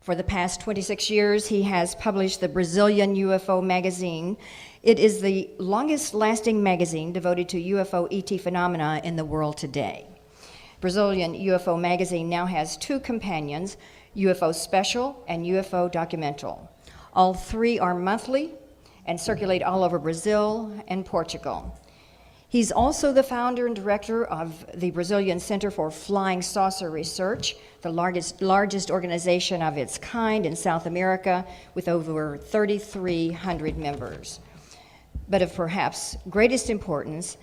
For the past 26 years, he has published the Brazilian UFO magazine. It is the longest-lasting magazine devoted to UFO ET phenomena in the world today. Brazilian UFO magazine now has two companions, UFO Special and UFO Documental. All three are monthly and circulate all over Brazil and Portugal. He's also the founder and director of the Brazilian Center for Flying Saucer Research, the largest organization of its kind in South America, with over 3,300 members. But of perhaps greatest importance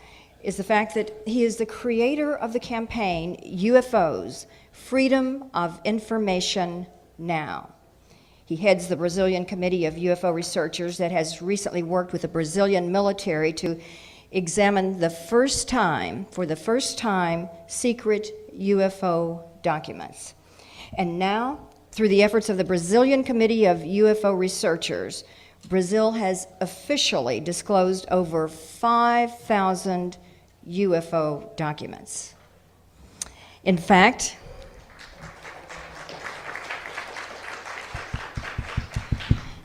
is the fact that he is the creator of the campaign UFOs, Freedom of Information Now. He heads the Brazilian Committee of UFO Researchers that has recently worked with the Brazilian military to examine for the first time, secret UFO documents. And now, through the efforts of the Brazilian Committee of UFO Researchers, Brazil has officially disclosed over 5,000 UFO documents. In fact,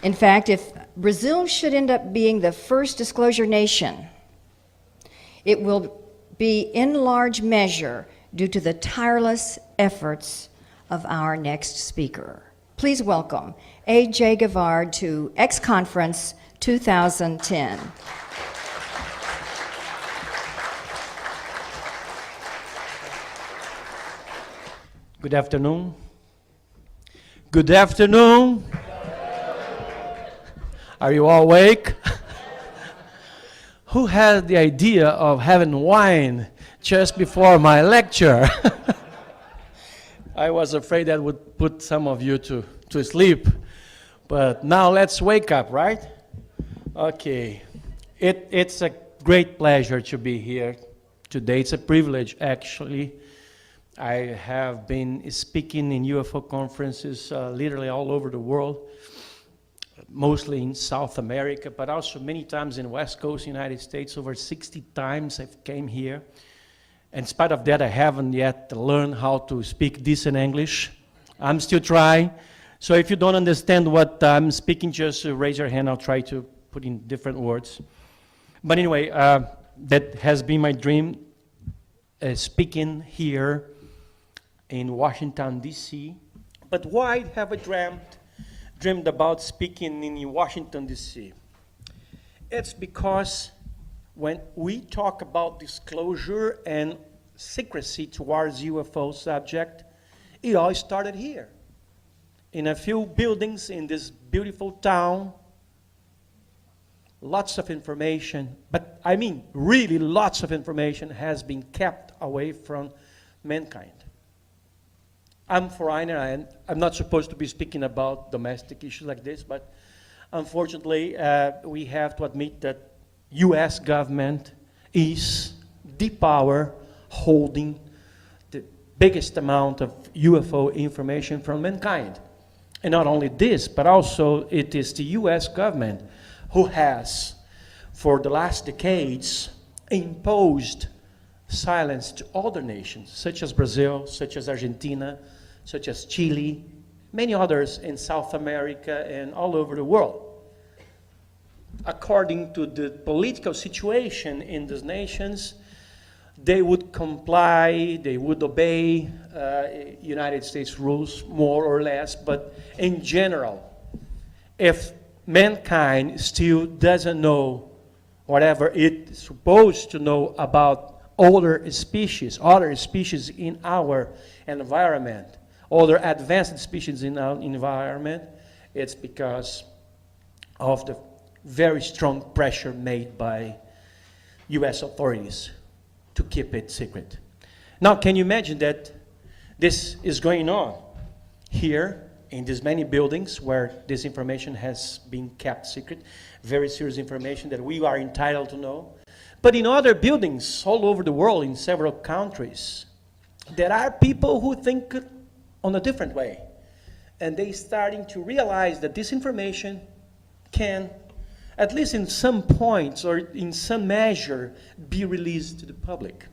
if Brazil should end up being the first disclosure nation, it will be in large measure due to the tireless efforts of our next speaker. Please welcome A.J. Gevaerd to X Conference 2010. Good afternoon. Good afternoon. Are you all awake? Who had the idea of having wine just before my lecture? I was afraid that would put some of you to sleep. But now let's wake up, right? Okay. It's a great pleasure to be here today. It's a privilege, actually. I have been speaking in UFO conferences literally all over the world, mostly in South America, but also many times in West Coast United States. Over 60 times I've came here. In spite of that, I haven't yet learned how to speak decent English. I'm still trying. So if you don't understand what I'm speaking, just raise your hand. I'll try to put in different words. But anyway, that has been my dream, speaking here in Washington, D.C. But why have I dreamed about speaking in Washington, D.C.? It's because when we talk about disclosure and secrecy towards UFO subject, it all started here. In a few buildings in this beautiful town, lots of information, but I mean really lots of information has been kept away from mankind. I'm foreigner, and I'm not supposed to be speaking about domestic issues like this, but unfortunately, we have to admit that U.S. government is the power holding the biggest amount of UFO information from mankind. And not only this, but also it is the U.S. government who has, for the last decades, imposed silence to other nations, such as Brazil, such as Argentina, such as Chile, many others in South America and all over the world. According to the political situation in these nations, they would comply, they would obey United States rules more or less, but in general, if mankind still doesn't know whatever it's supposed to know about other species in our environment, other advanced species in our environment, it's because of the very strong pressure made by U.S. authorities to keep it secret. Now, can you imagine that this is going on here in these many buildings where this information has been kept secret, very serious information that we are entitled to know. But in other buildings all over the world, in several countries, there are people who think on a different way. And they starting to realize that this information can, at least in some points or in some measure, be released to the public.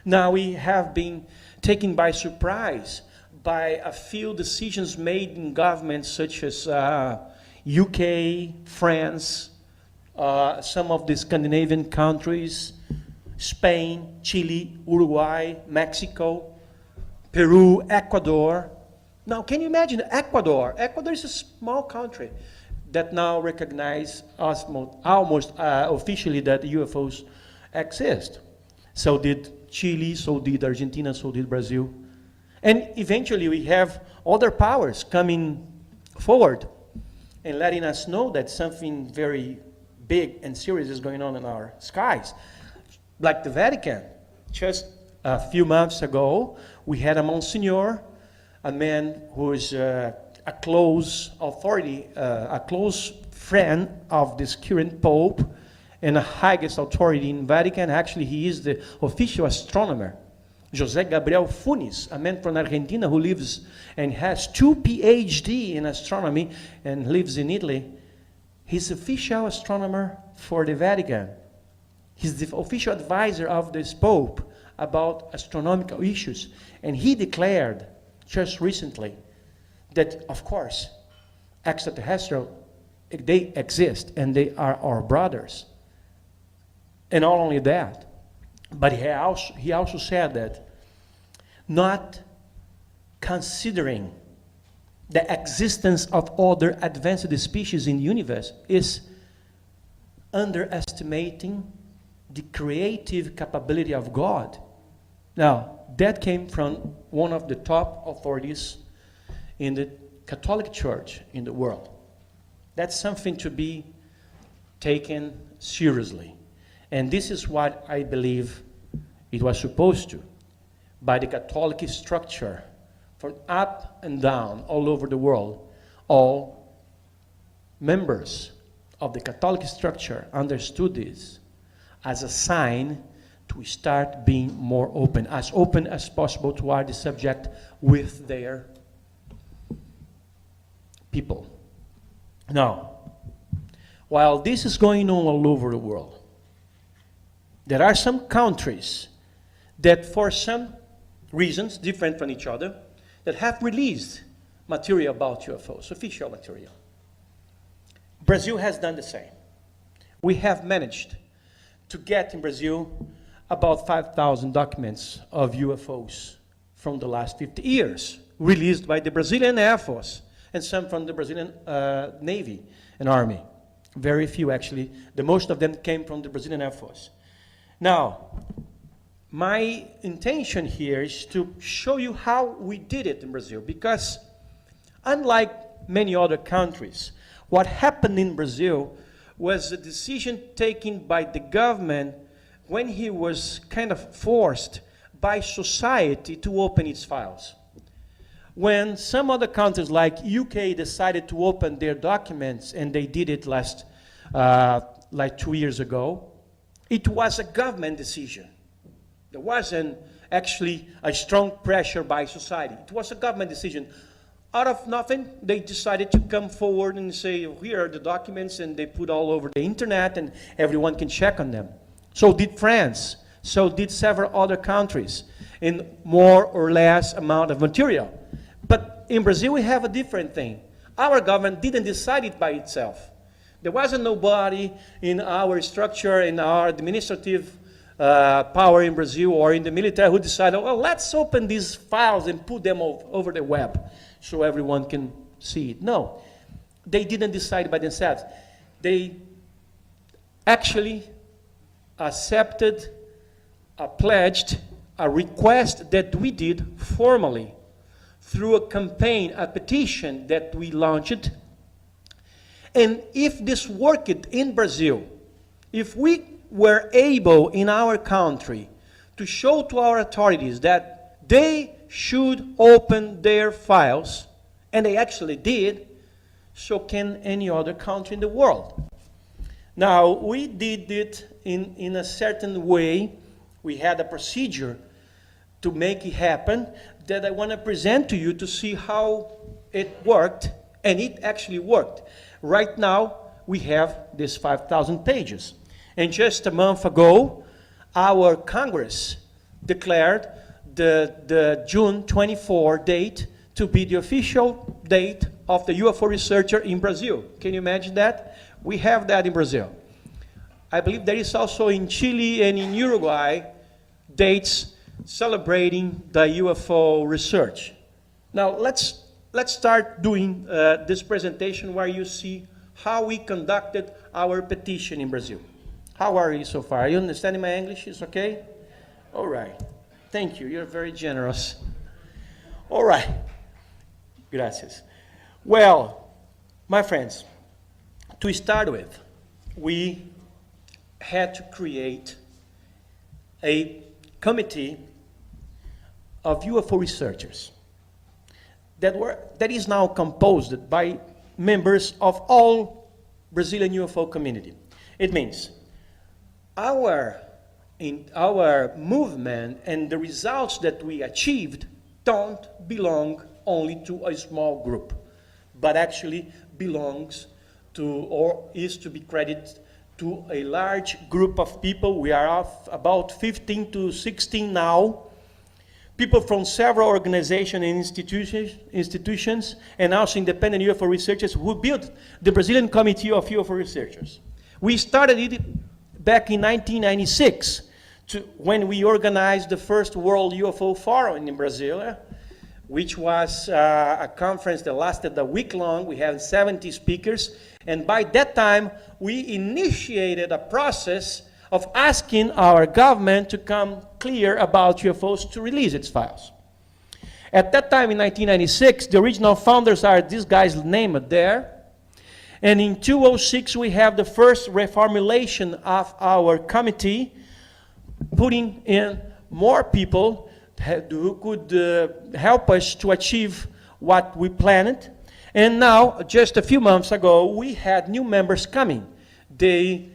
Now we have been taken by surprise by a few decisions made in governments such as UK, France, some of the Scandinavian countries, Spain, Chile, Uruguay, Mexico, Peru, Ecuador. Now, can you imagine Ecuador? Ecuador is a small country that now recognizes almost officially that UFOs exist. So did Chile, so did Argentina, so did Brazil. And eventually we have other powers coming forward and letting us know that something very big and serious is going on in our skies. Like the Vatican. Just a few months ago, we had a Monsignor, a man who is a close authority, a close friend of this current Pope, and the highest authority in Vatican. Actually, he is the official astronomer. José Gabriel Funes, a man from Argentina who lives and has 2 PhD in astronomy and lives in Italy. He's official astronomer for the Vatican. He's the official advisor of this Pope about astronomical issues. And he declared just recently that, of course, extraterrestrials, they exist and they are our brothers. And not only that, but he also said that not considering the existence of other advanced species in the universe is underestimating the creative capability of God. Now, that came from one of the top authorities in the Catholic Church in the world. That's something to be taken seriously. And this is what I believe it was supposed to, by the Catholic structure, from up and down all over the world. All members of the Catholic structure understood this as a sign to start being more open as possible toward the subject with their people. Now, while this is going on all over the world, there are some countries that for some reasons different from each other that have released material about UFOs, official material. Brazil has done the same. We have managed to get in Brazil about 5,000 documents of UFOs from the last 50 years, released by the Brazilian Air Force and some from the Brazilian Navy and Army. Very few, actually. The most of them came from the Brazilian Air Force. Now, my intention here is to show you how we did it in Brazil, because unlike many other countries, what happened in Brazil was a decision taken by the government when he was kind of forced by society to open its files. When some other countries like UK decided to open their documents, and they did it like 2 years ago, it was a government decision. There wasn't actually a strong pressure by society. It was a government decision. Out of nothing, they decided to come forward and say, here are the documents, and they put all over the internet, and everyone can check on them. So did France. So did several other countries in more or less amount of material. But in Brazil, we have a different thing. Our government didn't decide it by itself. There wasn't nobody in our structure, in our administrative power in Brazil or in the military who decided, well, let's open these files and put them over the web so everyone can see it. No, they didn't decide by themselves. They actually accepted, pledged a request that we did formally through a campaign, a petition that we launched. And if this worked in Brazil, if we were able in our country to show to our authorities that they should open their files, and they actually did, so can any other country in the world. Now, we did it in a certain way. We had a procedure to make it happen that I want to present to you to see how it worked, and it actually worked. Right now, we have this 5,000 pages. And just a month ago, our Congress declared the June 24 date to be the official date of the UFO researcher in Brazil. Can you imagine that? We have that in Brazil. I believe there is also in Chile and in Uruguay dates celebrating the UFO research. Now let's start doing this presentation where you see how we conducted our petition in Brazil. How are you so far? Are you understanding my English? Is okay? All right. Thank you. You're very generous. All right. Gracias. Well, my friends, to start with, we had to create a committee of UFO researchers that is now composed by members of all Brazilian UFO community. It means our movement and the results that we achieved don't belong only to a small group, but actually belongs to, or is to be credited to, a large group of people. We are about 15 to 16 now. People from several organizations and institutions, and also independent UFO researchers who built the Brazilian Committee of UFO Researchers. We started it back in 1996, when we organized the first World UFO Forum in Brazil, which was a conference that lasted a week long. We had 70 speakers, and by that time, we initiated a process of asking our government to come clear about UFOs to release its files. At that time, in 1996, the original founders are these guys named there. And in 2006, we have the first reformulation of our committee, putting in more people who could help us to achieve what we planned. And now, just a few months ago, we had new members coming. They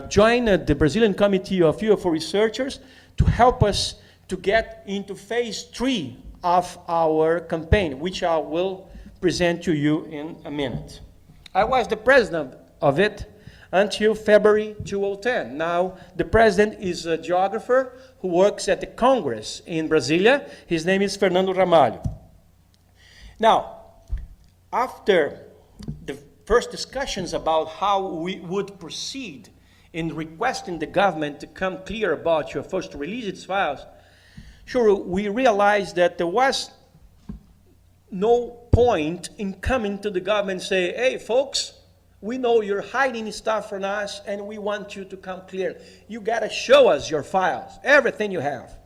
joined the Brazilian Committee of UFO Researchers to help us to get into phase 3 of our campaign, which I will present to you in a minute. I was the president of it until February 2010. Now, the president is a geographer who works at the Congress in Brasilia. His name is Fernando Ramalho. Now, after the first discussions about how we would proceed in requesting the government to come clear about UFOs to release its files, sure, we realized that there was no point in coming to the government and say, hey, folks, we know you're hiding stuff from us, and we want you to come clear. You got to show us your files, everything you have.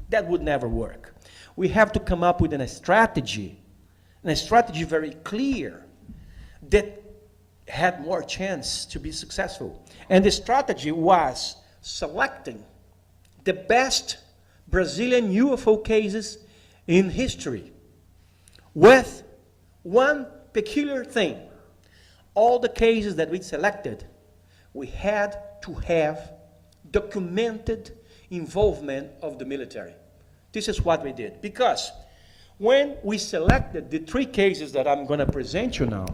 That would never work. We have to come up with a strategy, and a strategy very clear, that had more chance to be successful. And the strategy was selecting the best Brazilian UFO cases in history, with one peculiar thing. All the cases that we selected, we had to have documented involvement of the military. This is what we did. Because when we selected the 3 cases that I'm going to present you now,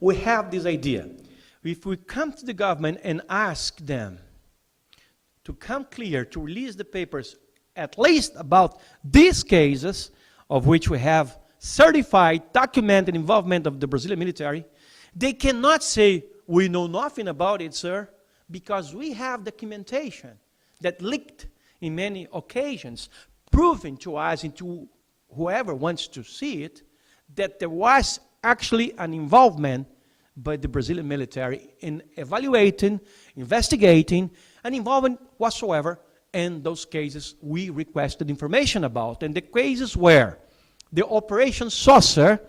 we have this idea. If we come to the government and ask them to come clear, to release the papers, at least about these cases, of which we have certified, documented involvement of the Brazilian military, they cannot say, we know nothing about it, sir, because we have documentation that leaked in many occasions, proving to us and to whoever wants to see it, that there was actually an involvement by the Brazilian military in evaluating, investigating, and involvement whatsoever in those cases we requested information about. And the cases were the Operation Saucer,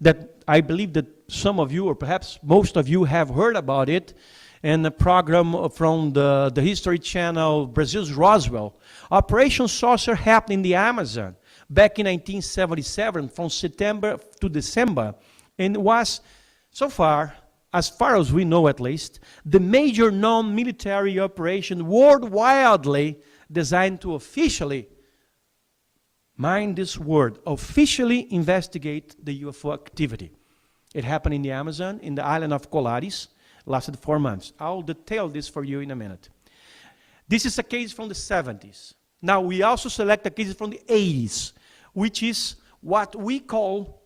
that I believe that some of you, or perhaps most of you, have heard about it, and a program from the History Channel, Brazil's Roswell. Operation Saucer happened in the Amazon back in 1977, from September to December, and was, so far as we know at least, the major non-military operation worldwide designed to officially, mind this word, officially investigate the UFO activity. It happened in the Amazon, in the island of Colares, lasted 4 months. I'll detail this for you in a minute. This is a case from the 70s. Now, we also select a case from the 80s, which is what we call,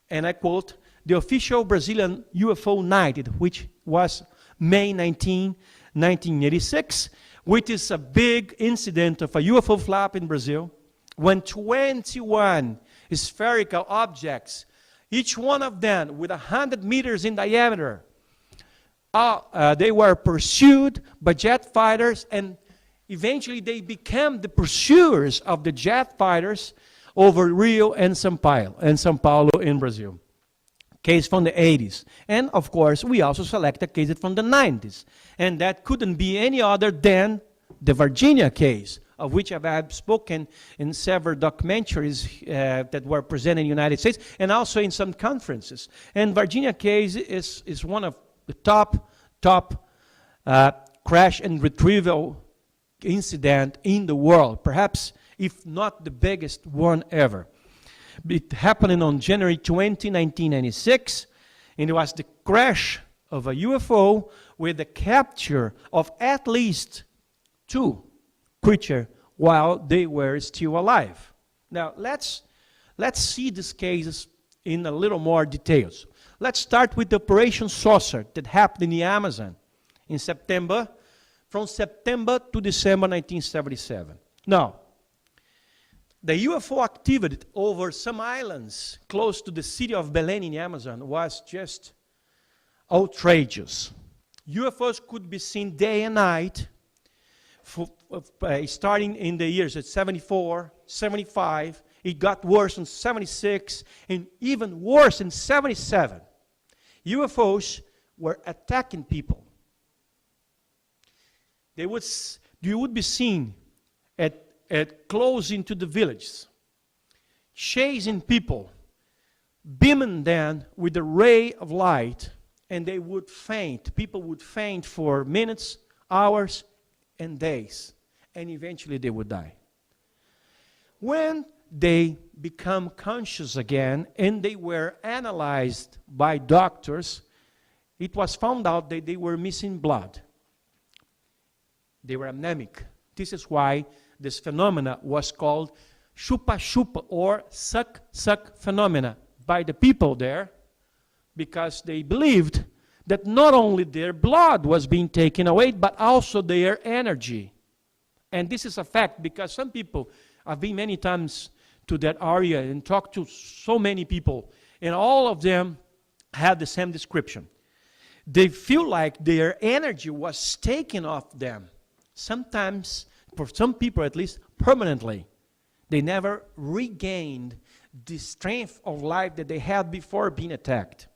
and I quote, the official Brazilian UFO night, which was May 19, 1986, which is a big incident of a UFO flap in Brazil, when 21 spherical objects, each one of them with 100 meters in diameter, they were pursued by jet fighters, and eventually they became the pursuers of the jet fighters over Rio and São Paulo in Brazil. Case from the 80s. And of course, we also selected cases from the 90s. And that couldn't be any other than the Virginia case, of which I've spoken in several documentaries that were presented in the United States and also in some conferences. And Virginia case is one of the top crash and retrieval incident in the world, perhaps if not the biggest one ever. It happened on January 20, 1996, and it was the crash of a UFO with the capture of at least 2 creatures while they were still alive. Now, let's see these cases in a little more details. Let's start with the Operation Saucer that happened in the Amazon in September, from September to December 1977. Now, the UFO activity over some islands close to the city of Belém in the Amazon was just outrageous. UFOs could be seen day and night, starting in the years at 74, 75. It got worse in 76, and even worse in 77. UFOs were attacking people. You would be seen at close into the villages, chasing people, beaming them with a ray of light, and they would faint. People would faint for minutes, hours, and days, and eventually they would die. When they become conscious again, and they were analyzed by doctors, it was found out that they were missing blood. They were anemic. This is why this phenomena was called chupa-chupa, or suck-suck phenomena, by the people there, because they believed that not only their blood was being taken away, but also their energy. And this is a fact, because some people, I've been many times to that area and talked to so many people, and all of them had the same description. They feel like their energy was taken off them. Sometimes, for some people at least, permanently. They never regained the strength of life that they had before being attacked.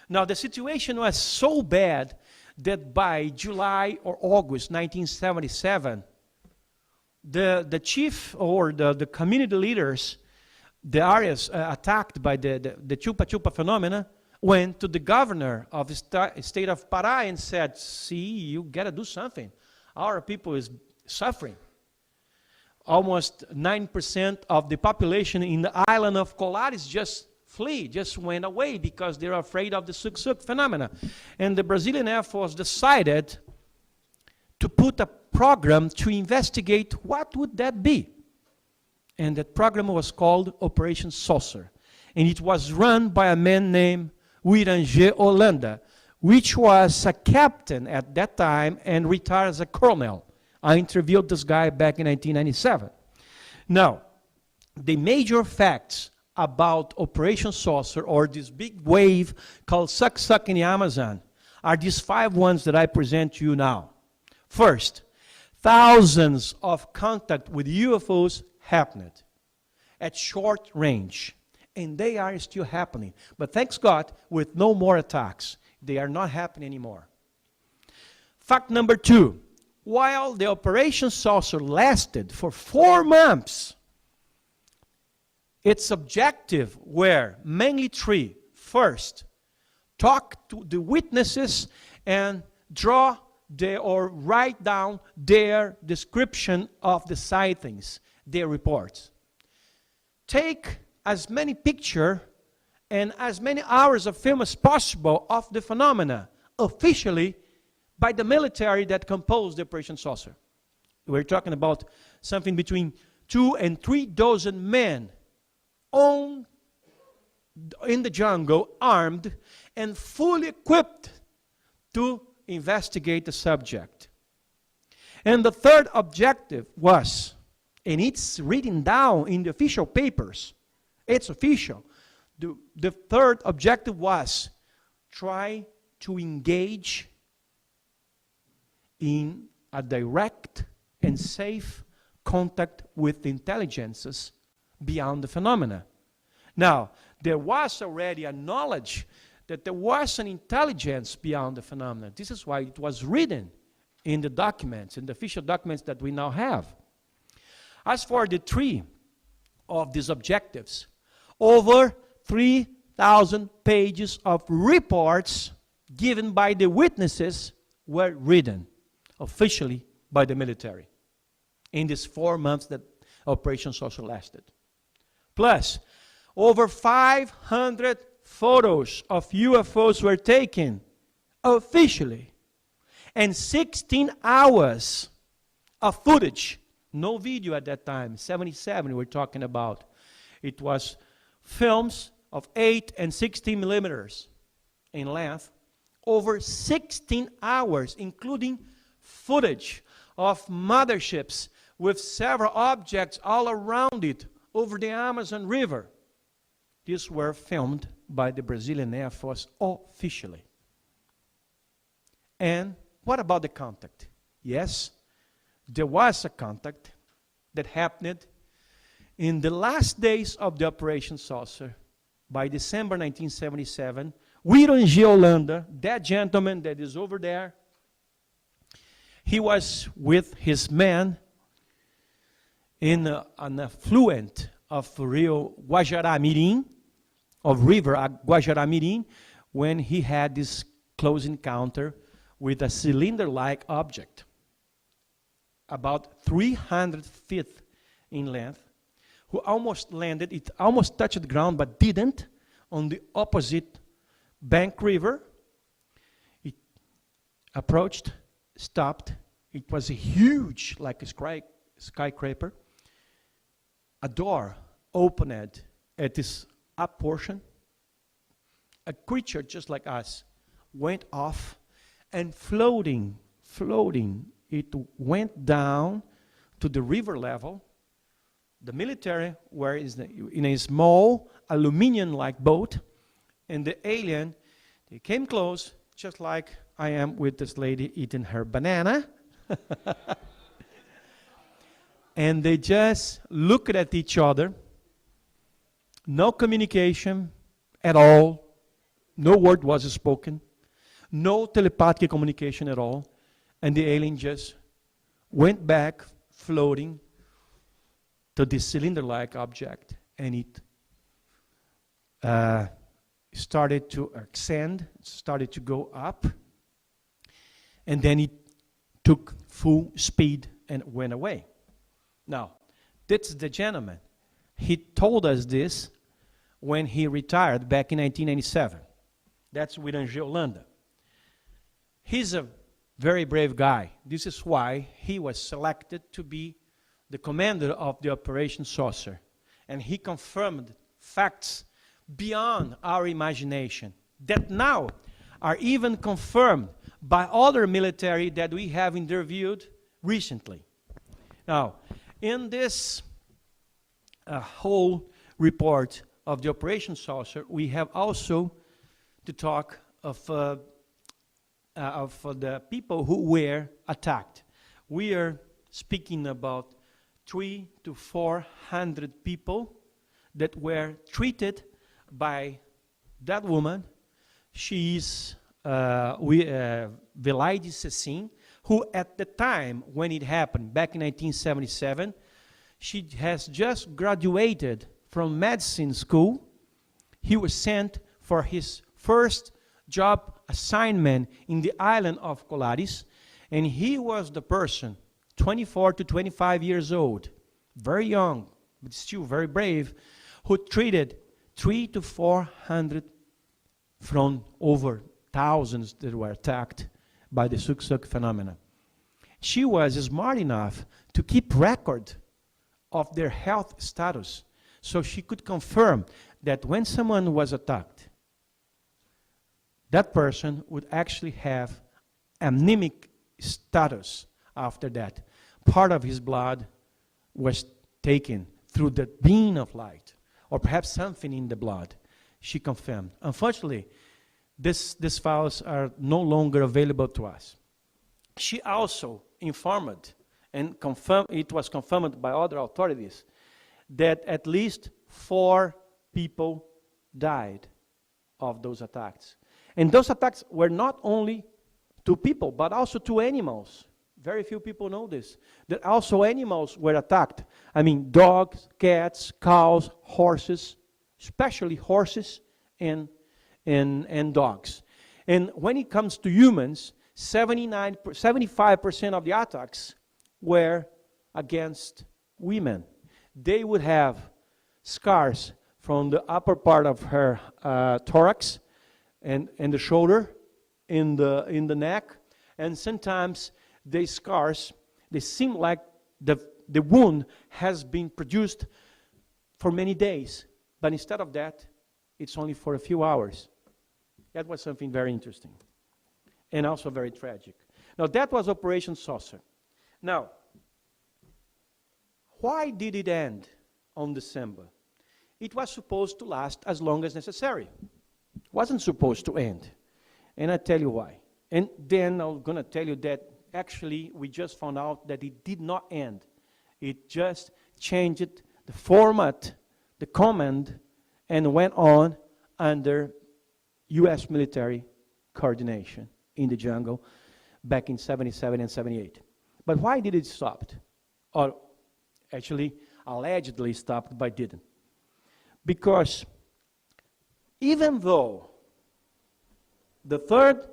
Now, the situation was so bad that by July or August 1977, the chief or the community leaders, the areas attacked by the chupa-chupa phenomena, went to the governor of the state of Pará and said, see, you got to do something. Our people is suffering. Almost 9% of the population in the island of Colares just went away because they're afraid of the suk-suk phenomena. And the Brazilian Air Force decided to put a program to investigate what would that be. And that program was called Operation Saucer. And it was run by a man named Uiranger Holanda, which was a captain at that time and retired as a colonel. I interviewed this guy back in 1997. Now, the major facts about Operation Saucer, or this big wave called suck-suck in the Amazon, are these 5 ones that I present to you now. First, thousands of contact with UFOs happened at short range, and they are still happening. But thanks God, with no more attacks. They are not happening anymore. Fact number 2, while the Operation Saucer lasted for 4 months, its objective were mainly 3. First, talk to the witnesses and write down their description of the sightings, their reports. Take as many pictures and as many hours of film as possible of the phenomena, officially by the military that composed the Operation Saucer. We're talking about something between 2 and 3 dozen men on in the jungle, armed and fully equipped to investigate the subject. And the third objective was, and it's written down in the official papers, it's official. The third objective was try to engage in a direct and safe contact with the intelligences beyond the phenomena. Now, there was already a knowledge that there was an intelligence beyond the phenomena. This is why it was written in the documents, in the official documents that we now have. As for the three of these objectives, over 3,000 pages of reports given by the witnesses were written officially by the military in these 4 months that Operation Saucer lasted. Plus, over 500 photos of UFOs were taken officially, and 16 hours of footage, no video at that time, 77 we're talking about. It was films of 8 and 16 millimeters in length, over 16 hours, including footage of motherships with several objects all around it over the Amazon River. These were filmed by the Brazilian Air Force officially. And what about the contact? Yes, there was a contact that happened in the last days of the Operation Saucer. By December 1977, Gevaerd Holanda, that gentleman that is over there, he was with his men in an affluent of Rio Guajará-Mirim, of River Guajará-Mirim, when he had this close encounter with a cylinder-like object, about 300 feet in length, who almost landed, it almost touched the ground, but didn't, on the opposite bank river. It approached, stopped. It was a huge, like a skyscraper. A door opened at this up portion. A creature just like us went off, and floating, it went down to the river level. The military were in a small aluminum-like boat, and the alien, they came close, just like I am with this lady eating her banana. And they just looked at each other. No communication at all. No word was spoken. No telepathic communication at all. And the alien just went back, floating to this cylinder-like object. And it started to ascend, started to go up. And then it took full speed and went away. Now, that's the gentleman. He told us this when he retired back in 1997. That's Gevaerd Holanda. He's a very brave guy. This is why he was selected to be the commander of the Operation Saucer. And he confirmed facts beyond our imagination that now are even confirmed by other military that we have interviewed recently. Now, in this whole report of the Operation Saucer, we have also to talk of the people who were attacked. We are speaking about 300 to 400 people that were treated by that woman. She is Velaide Cecin, who at the time when it happened, back in 1977, she has just graduated from medicine school. He was sent for his first job assignment in the island of Colares, and he was the person, 24 to 25 years old, very young, but still very brave, who treated 300 to 400 from over thousands that were attacked by the Suk-Suk phenomena. She was smart enough to keep record of their health status So she could confirm that when someone was attacked, that person would actually have anemic status after that. Part of his blood was taken through the beam of light, or perhaps something in the blood. She confirmed. Unfortunately, these files are no longer available to us. She also informed, and confirmed, it was confirmed by other authorities, that at least 4 people died of those attacks. And those attacks were not only to people, but also to animals. Very few people know this. That also animals were attacked. I mean, dogs, cats, cows, horses, especially horses and dogs. And when it comes to humans, 75% of the attacks were against women. They would have scars from the upper part of her thorax and the shoulder, in the neck, and sometimes the scars, they seem like the wound has been produced for many days, but instead of that, it's only for a few hours. That was something very interesting, and also very tragic. Now, that was Operation Saucer. Now, why did it end on December? It was supposed to last as long as necessary. It wasn't supposed to end. And I'll tell you why. And then I'm going to tell you that actually we just found out that it did not end. It just changed the format, the command, and went on under U.S. military coordination in the jungle back in 77 and 78. But why did it stop? Or actually, allegedly stopped, but didn't. Because even though the third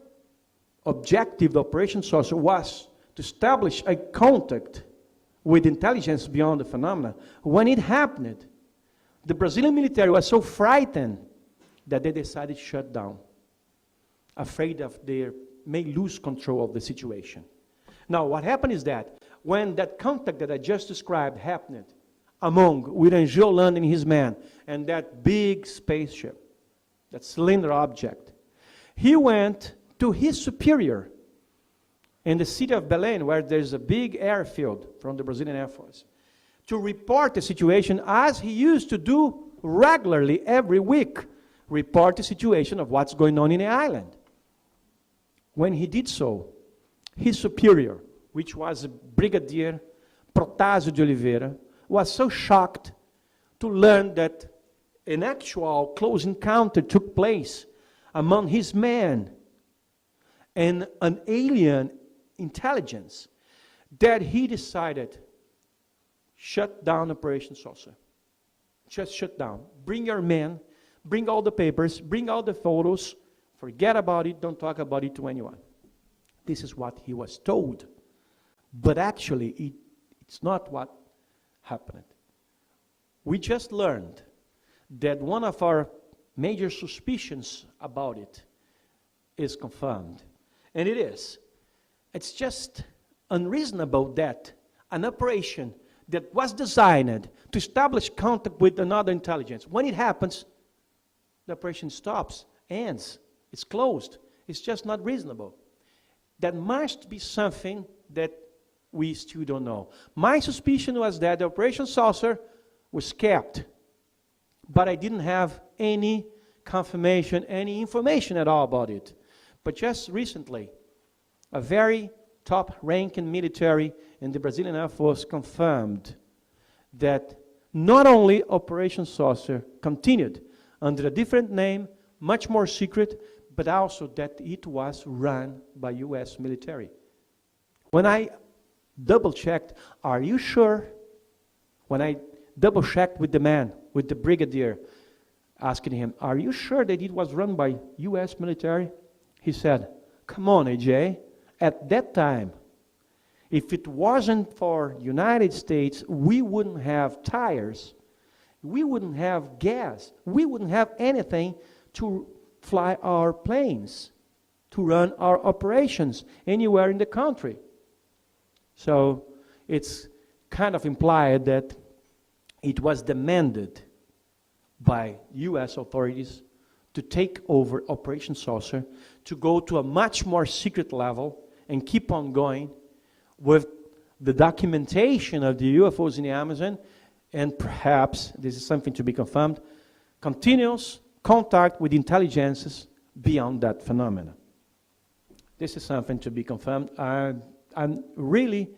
objective of Operation Saucer was to establish a contact with intelligence beyond the phenomena, when it happened, the Brazilian military was so frightened that they decided to shut down, afraid of they may lose control of the situation. Now, what happened is that when that contact that I just described happened among William Gioland and his men and that big spaceship, that cylinder object, he went to his superior in the city of Belém, where there's a big airfield from the Brazilian Air Force, to report the situation as he used to do regularly every week, report the situation of what's going on in the island. When he did so, his superior, which was Brigadier Protásio de Oliveira, was so shocked to learn that an actual close encounter took place among his men and an alien intelligence, that he decided, shut down Operation Saucer. Just shut down. Bring your men, bring all the papers, bring all the photos, forget about it, don't talk about it to anyone. This is what he was told. But actually, it's not what happened. We just learned that one of our major suspicions about it is confirmed. And it is. It's just unreasonable that an operation that was designed to establish contact with another intelligence, when it happens, the operation stops, ends, it's closed. It's just not reasonable. That must be something that we still don't know. My suspicion was that the Operation Saucer was kept, but I didn't have any confirmation, any information at all about it. But just recently, a very top-ranking military in the Brazilian Air Force confirmed that not only Operation Saucer continued under a different name, much more secret, but also that it was run by U.S. military. When I double-checked, are you sure? When I double-checked with the man, with the brigadier, asking him, are you sure that it was run by U.S. military? He said, come on, AJ, at that time, if it wasn't for United States, we wouldn't have tires, we wouldn't have gas, we wouldn't have anything to fly our planes, to run our operations anywhere in the country. So it's kind of implied that it was demanded by U.S. authorities to take over Operation Saucer, to go to a much more secret level and keep on going with the documentation of the UFOs in the Amazon, and perhaps, this is something to be confirmed, continuous contact with intelligences beyond that phenomena. This is something to be confirmed. I really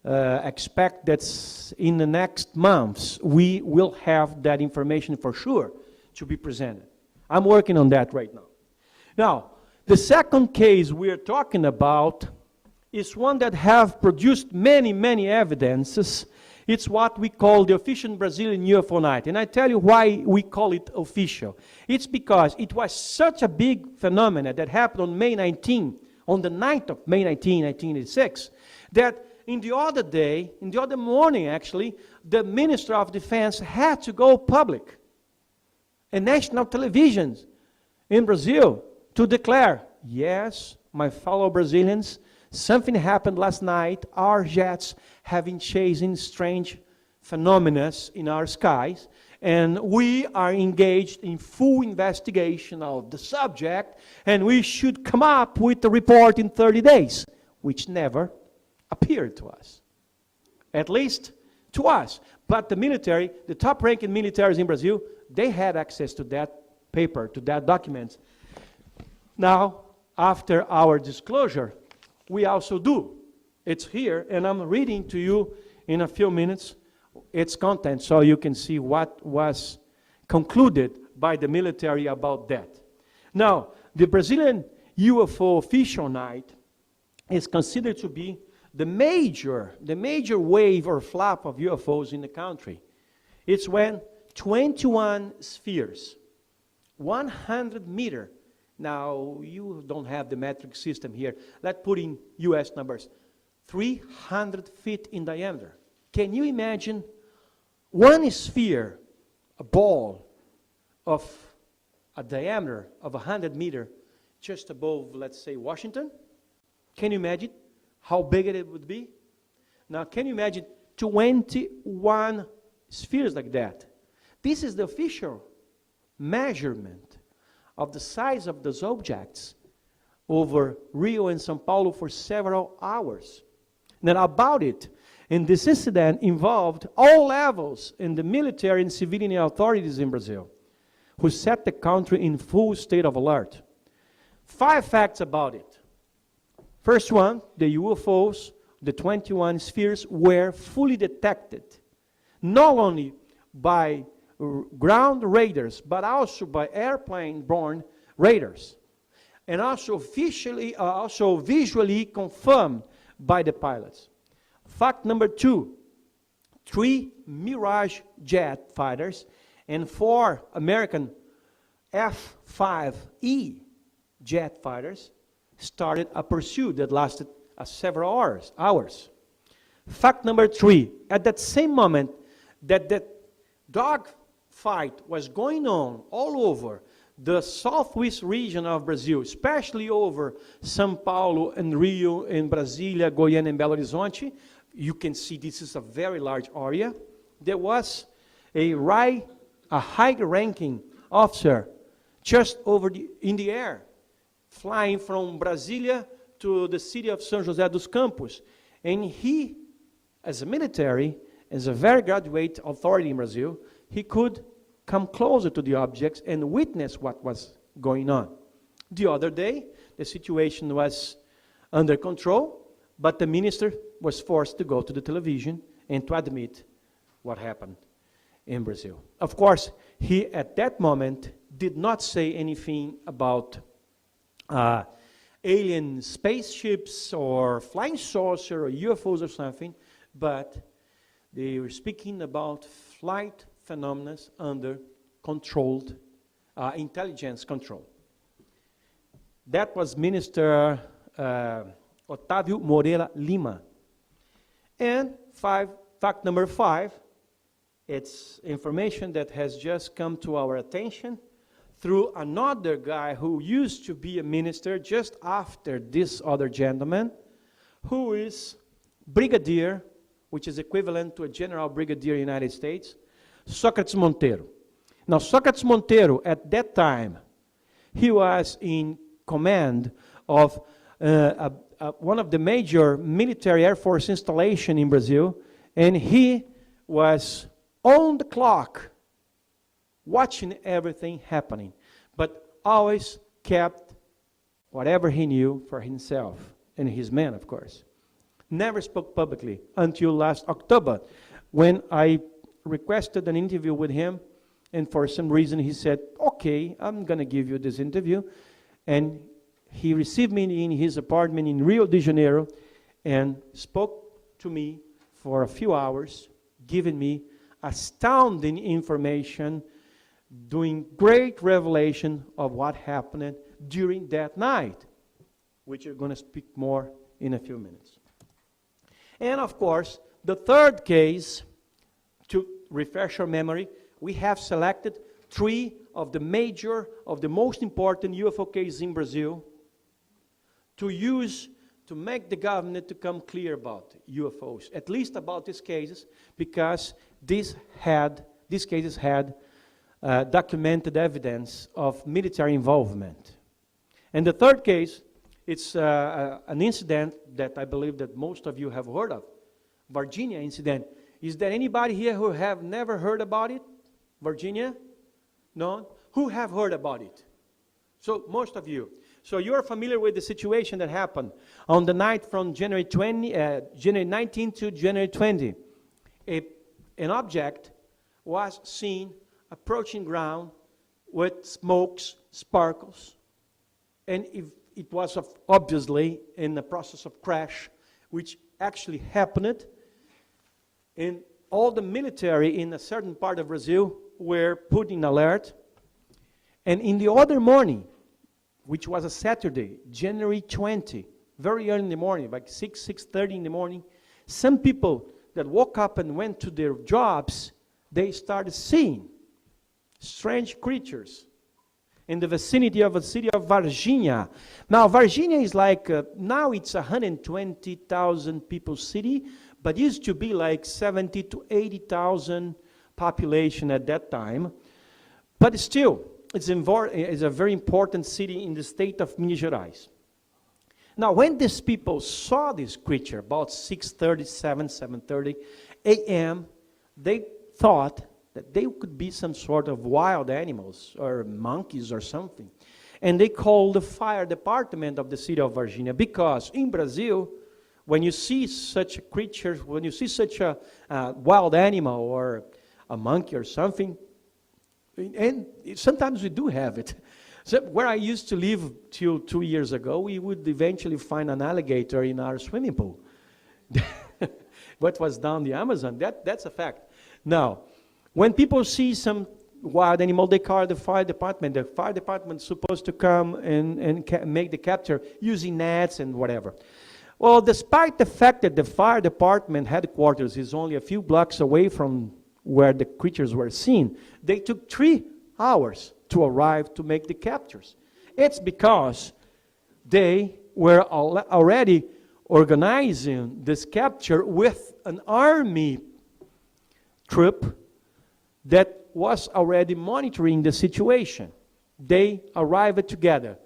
expect that in the next months we will have that information for sure to be presented. I'm working on that right now. Now, the second case we're talking about is one that have produced many, many evidences. It's what we call the official Brazilian UFO night. And I tell you why we call it official. It's because it was such a big phenomenon that happened on May 19, on the 9th of May 19, 1986, that in the other morning actually, the Minister of Defense had to go public and national televisions in Brazil to declare, yes, my fellow Brazilians, something happened last night. Our jets have been chasing strange phenomena in our skies, and we are engaged in full investigation of the subject, and we should come up with a report in 30 days, which never appeared to us, at least to us. But the military, the top-ranking militaries in Brazil, they had access to that paper, to that document. Now, after our disclosure, we also do. It's here, and I'm reading to you in a few minutes its content so you can see what was concluded by the military about that. Now, the Brazilian UFO official night is considered to be the major wave or flap of UFOs in the country. It's when 21 spheres, 100 meter. Now, you don't have the metric system here. Let's put in US numbers. 300 feet in diameter. Can you imagine one sphere, a ball of a diameter of 100 meter just above, let's say, Washington? Can you imagine how big it would be? Now, can you imagine 21 spheres like that? This is the official measurement of the size of those objects over Rio and São Paulo for several hours. Now, about it, and this incident involved all levels in the military and civilian authorities in Brazil, who set the country in full state of alert. 5 facts about it. First one, the UFOs, the 21 spheres, were fully detected, not only by ground radars, but also by airplane-borne radars, and also visually confirmed by the pilots. Fact number 2, 3 Mirage jet fighters and 4 American F-5E jet fighters started a pursuit that lasted several hours. Fact number 3, at that same moment that the dog fight was going on all over the southwest region of Brazil, especially over São Paulo and Rio and Brasília, Goiânia and Belo Horizonte, you can see this is a very large area. There was a high-ranking officer just in the air, flying from Brasília to the city of São José dos Campos. And he, as a military, as a very graduate authority in Brazil, he could come closer to the objects and witness what was going on. The other day, the situation was under control, but the minister was forced to go to the television and to admit what happened in Brazil. Of course, he, at that moment, did not say anything about alien spaceships or flying saucer or UFOs or something, but they were speaking about flight phenomena under controlled intelligence control. That was Minister Otávio Moreira Lima. And fact number 5, it's information that has just come to our attention through another guy who used to be a minister just after this other gentleman, who is brigadier, which is equivalent to a general brigadier in the United States, Sócrates Monteiro. Now, Sócrates Monteiro, at that time, he was in command of one of the major military Air Force installation in Brazil, and he was on the clock, watching everything happening, but always kept whatever he knew for himself and his men, of course. Never spoke publicly until last October, when I requested an interview with him, and for some reason he said, okay, I'm going to give you this interview. And he received me in his apartment in Rio de Janeiro and spoke to me for a few hours, giving me astounding information, doing great revelation of what happened during that night, which you're going to speak more in a few minutes. And of course, the third case, to refresh our memory, we have selected 3 of the most important UFO cases in Brazil to use to make the government to come clear about UFOs, at least about these cases, because these cases had documented evidence of military involvement. And the third case, it's an incident that I believe that most of you have heard of, Virginia incident. Is there anybody here who have never heard about it? Virginia? No? Who have heard about it? So most of you. So you are familiar with the situation that happened on the night from January 19 to January 20. An object was seen approaching ground with smokes, sparkles, and it was obviously in the process of crash, which actually happened. And all the military in a certain part of Brazil were put in alert. And in the other morning, which was a Saturday, January 20, very early in the morning, like 6:30 in the morning, some people that woke up and went to their jobs, they started seeing strange creatures in the vicinity of the city of Varginha. Now, Varginha is like, now it's 120,000 people city, but used to be like 70 to 80,000 population at that time. But still, it's a very important city in the state of Minas Gerais. Now, when these people saw this creature, about 7:30 a.m., they thought that they could be some sort of wild animals or monkeys or something. And they called the fire department of the city of Varginha, because in Brazil, when you see such a creature, when you see such a wild animal or a monkey or something, and sometimes we do have it. So where I used to live till 2 years ago, we would eventually find an alligator in our swimming pool. What was down the Amazon, that's a fact. Now, when people see some wild animal, they call the fire department. The fire department is supposed to come and make the capture using nets and whatever. Well, despite the fact that the fire department headquarters is only a few blocks away from where the creatures were seen, they took 3 hours to arrive to make the captures. It's because they were already organizing this capture with an army troop that was already monitoring the situation. They arrived together,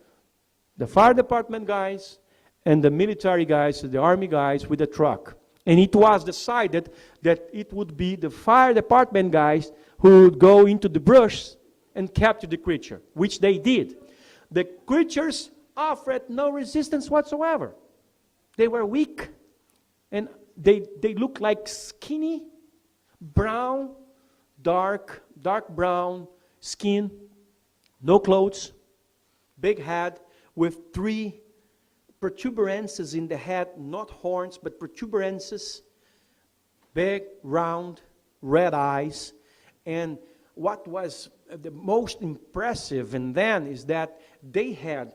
the fire department guys and the military guys, the army guys with the truck. And it was decided that it would be the fire department guys who would go into the brush and capture the creature, which they did. The creatures offered no resistance whatsoever. They were weak, and they looked like skinny, brown, dark brown skin, no clothes, big head with 3 protuberances in the head, not horns, but protuberances, big, round, red eyes. And what was the most impressive in them is that they had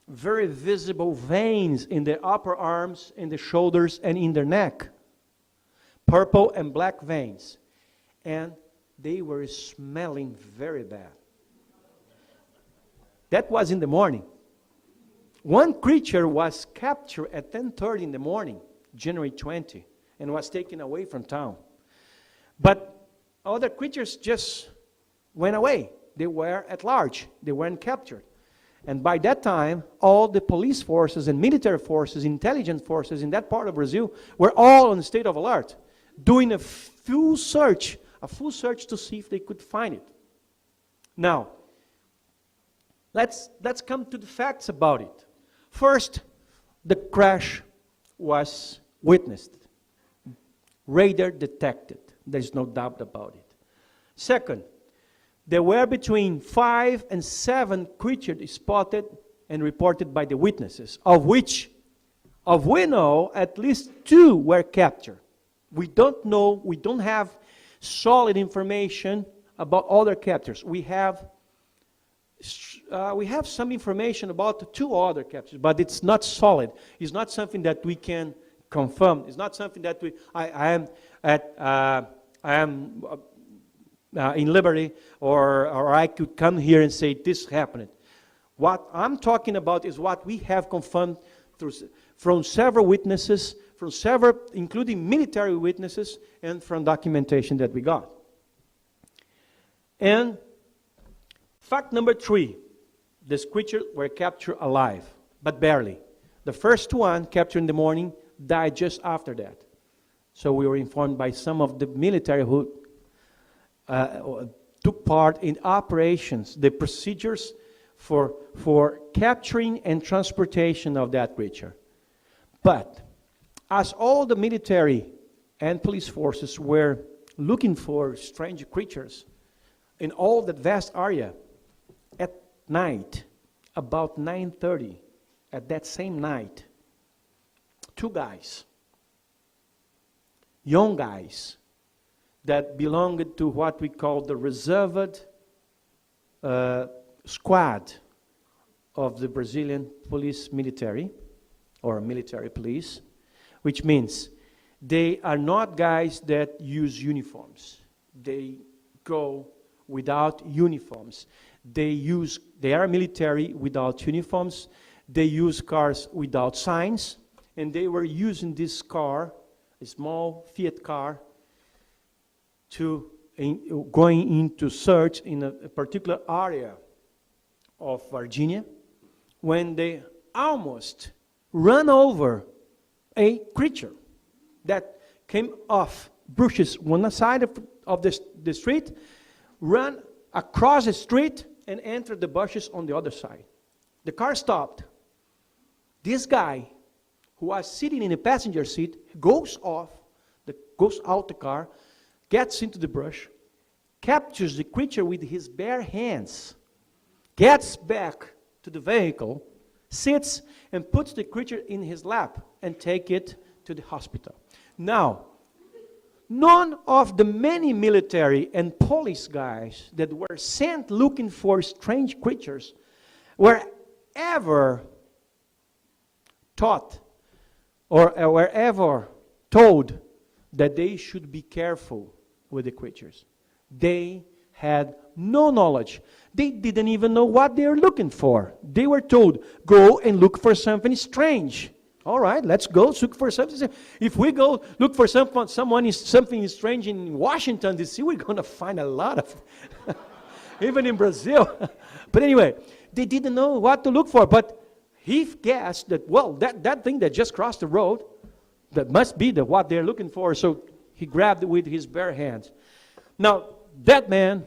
very visible veins in their upper arms, in the shoulders, and in their neck. Purple and black veins. And they were smelling very bad. That was in the morning. One creature was captured at 10:30 in the morning, January 20, and was taken away from town. But other creatures just went away. They were at large. They weren't captured. And by that time, all the police forces and military forces, intelligence forces in that part of Brazil were all in a state of alert, doing a full search to see if they could find it. Now, let's come to the facts about it. First, the crash was witnessed, radar detected. There's no doubt about it. Second, there were between 5 and 7 creatures spotted and reported by the witnesses, of which we know at least 2 were captured. We don't know, we don't have solid information about other captures. We have some information about 2 other captures, but it's not solid. It's not something that we can confirm. It's not something that I am in liberty, or I could come here and say this happened. What I'm talking about is what we have confirmed from several witnesses, including military witnesses, and from documentation that we got. And fact number 3, these creatures were captured alive, but barely. The first one, captured in the morning, died just after that. So we were informed by some of the military who took part in operations, the procedures for capturing and transportation of that creature. But as all the military and police forces were looking for strange creatures in all that vast area, at night, about 9:30, at that same night, 2 guys, young guys, that belonged to what we call the reserved squad of the Brazilian police military, or military police, which means they are not guys that use uniforms. They go without uniforms. They are military without uniforms. They use cars without signs, and they were using this car, a small Fiat car, going into search in a particular area of Virginia, when they almost run over a creature that came off bushes one side of the street, ran across the street, and entered the bushes on the other side. The car stopped. This guy, who was sitting in the passenger seat, goes out the car, gets into the brush, captures the creature with his bare hands, gets back to the vehicle, sits and puts the creature in his lap and take it to the hospital. Now, none of the many military and police guys that were sent looking for strange creatures were ever taught or were ever told that they should be careful with the creatures. They had no knowledge. They didn't even know what they were looking for. They were told, go and look for something strange. All right, let's go look for something. If we go look for something strange in Washington, D.C., we're going to find a lot of, even in Brazil. But anyway, they didn't know what to look for. But he guessed that, well, that thing that just crossed the road, that must be what they're looking for. So he grabbed it with his bare hands. Now, that man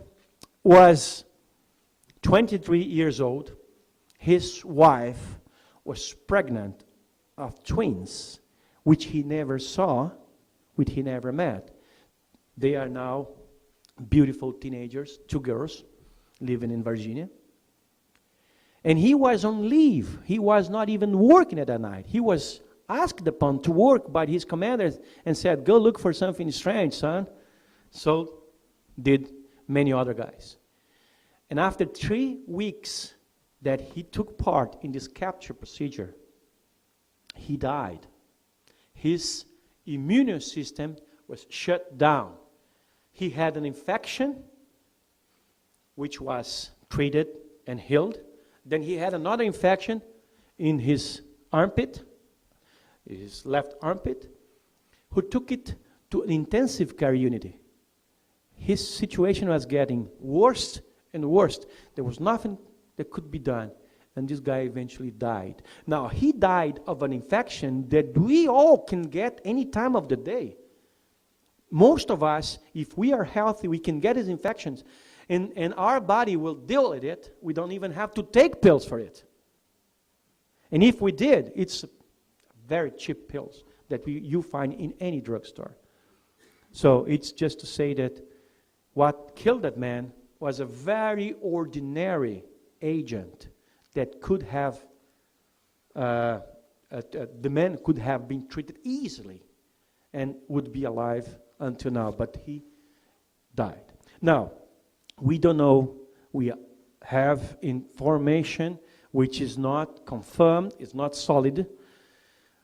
was 23 years old. His wife was pregnant of twins, which he never saw, which he never met. They are now beautiful teenagers, 2 girls, living in Virginia. And he was on leave. He was not even working at that night. He was asked upon to work by his commanders and said, go look for something strange, son. So did many other guys. And after 3 weeks that he took part in this capture procedure, he died. His immune system was shut down. He had an infection, which was treated and healed. Then he had another infection in his armpit, his left armpit, who took it to an intensive care unit. his situation was getting worse and worse. There was nothing that could be done, and this guy eventually died. Now, he died of an infection that we all can get any time of the day. Most of us, if we are healthy, we can get these infections, and our body will deal with it. We don't even have to take pills for it. And if we did, it's very cheap pills that you find in any drugstore. So it's just to say that what killed that man was a very ordinary agent that could have, the man could have been treated easily and would be alive until now, but he died. Now, we don't know, we have information which is not confirmed, is not solid,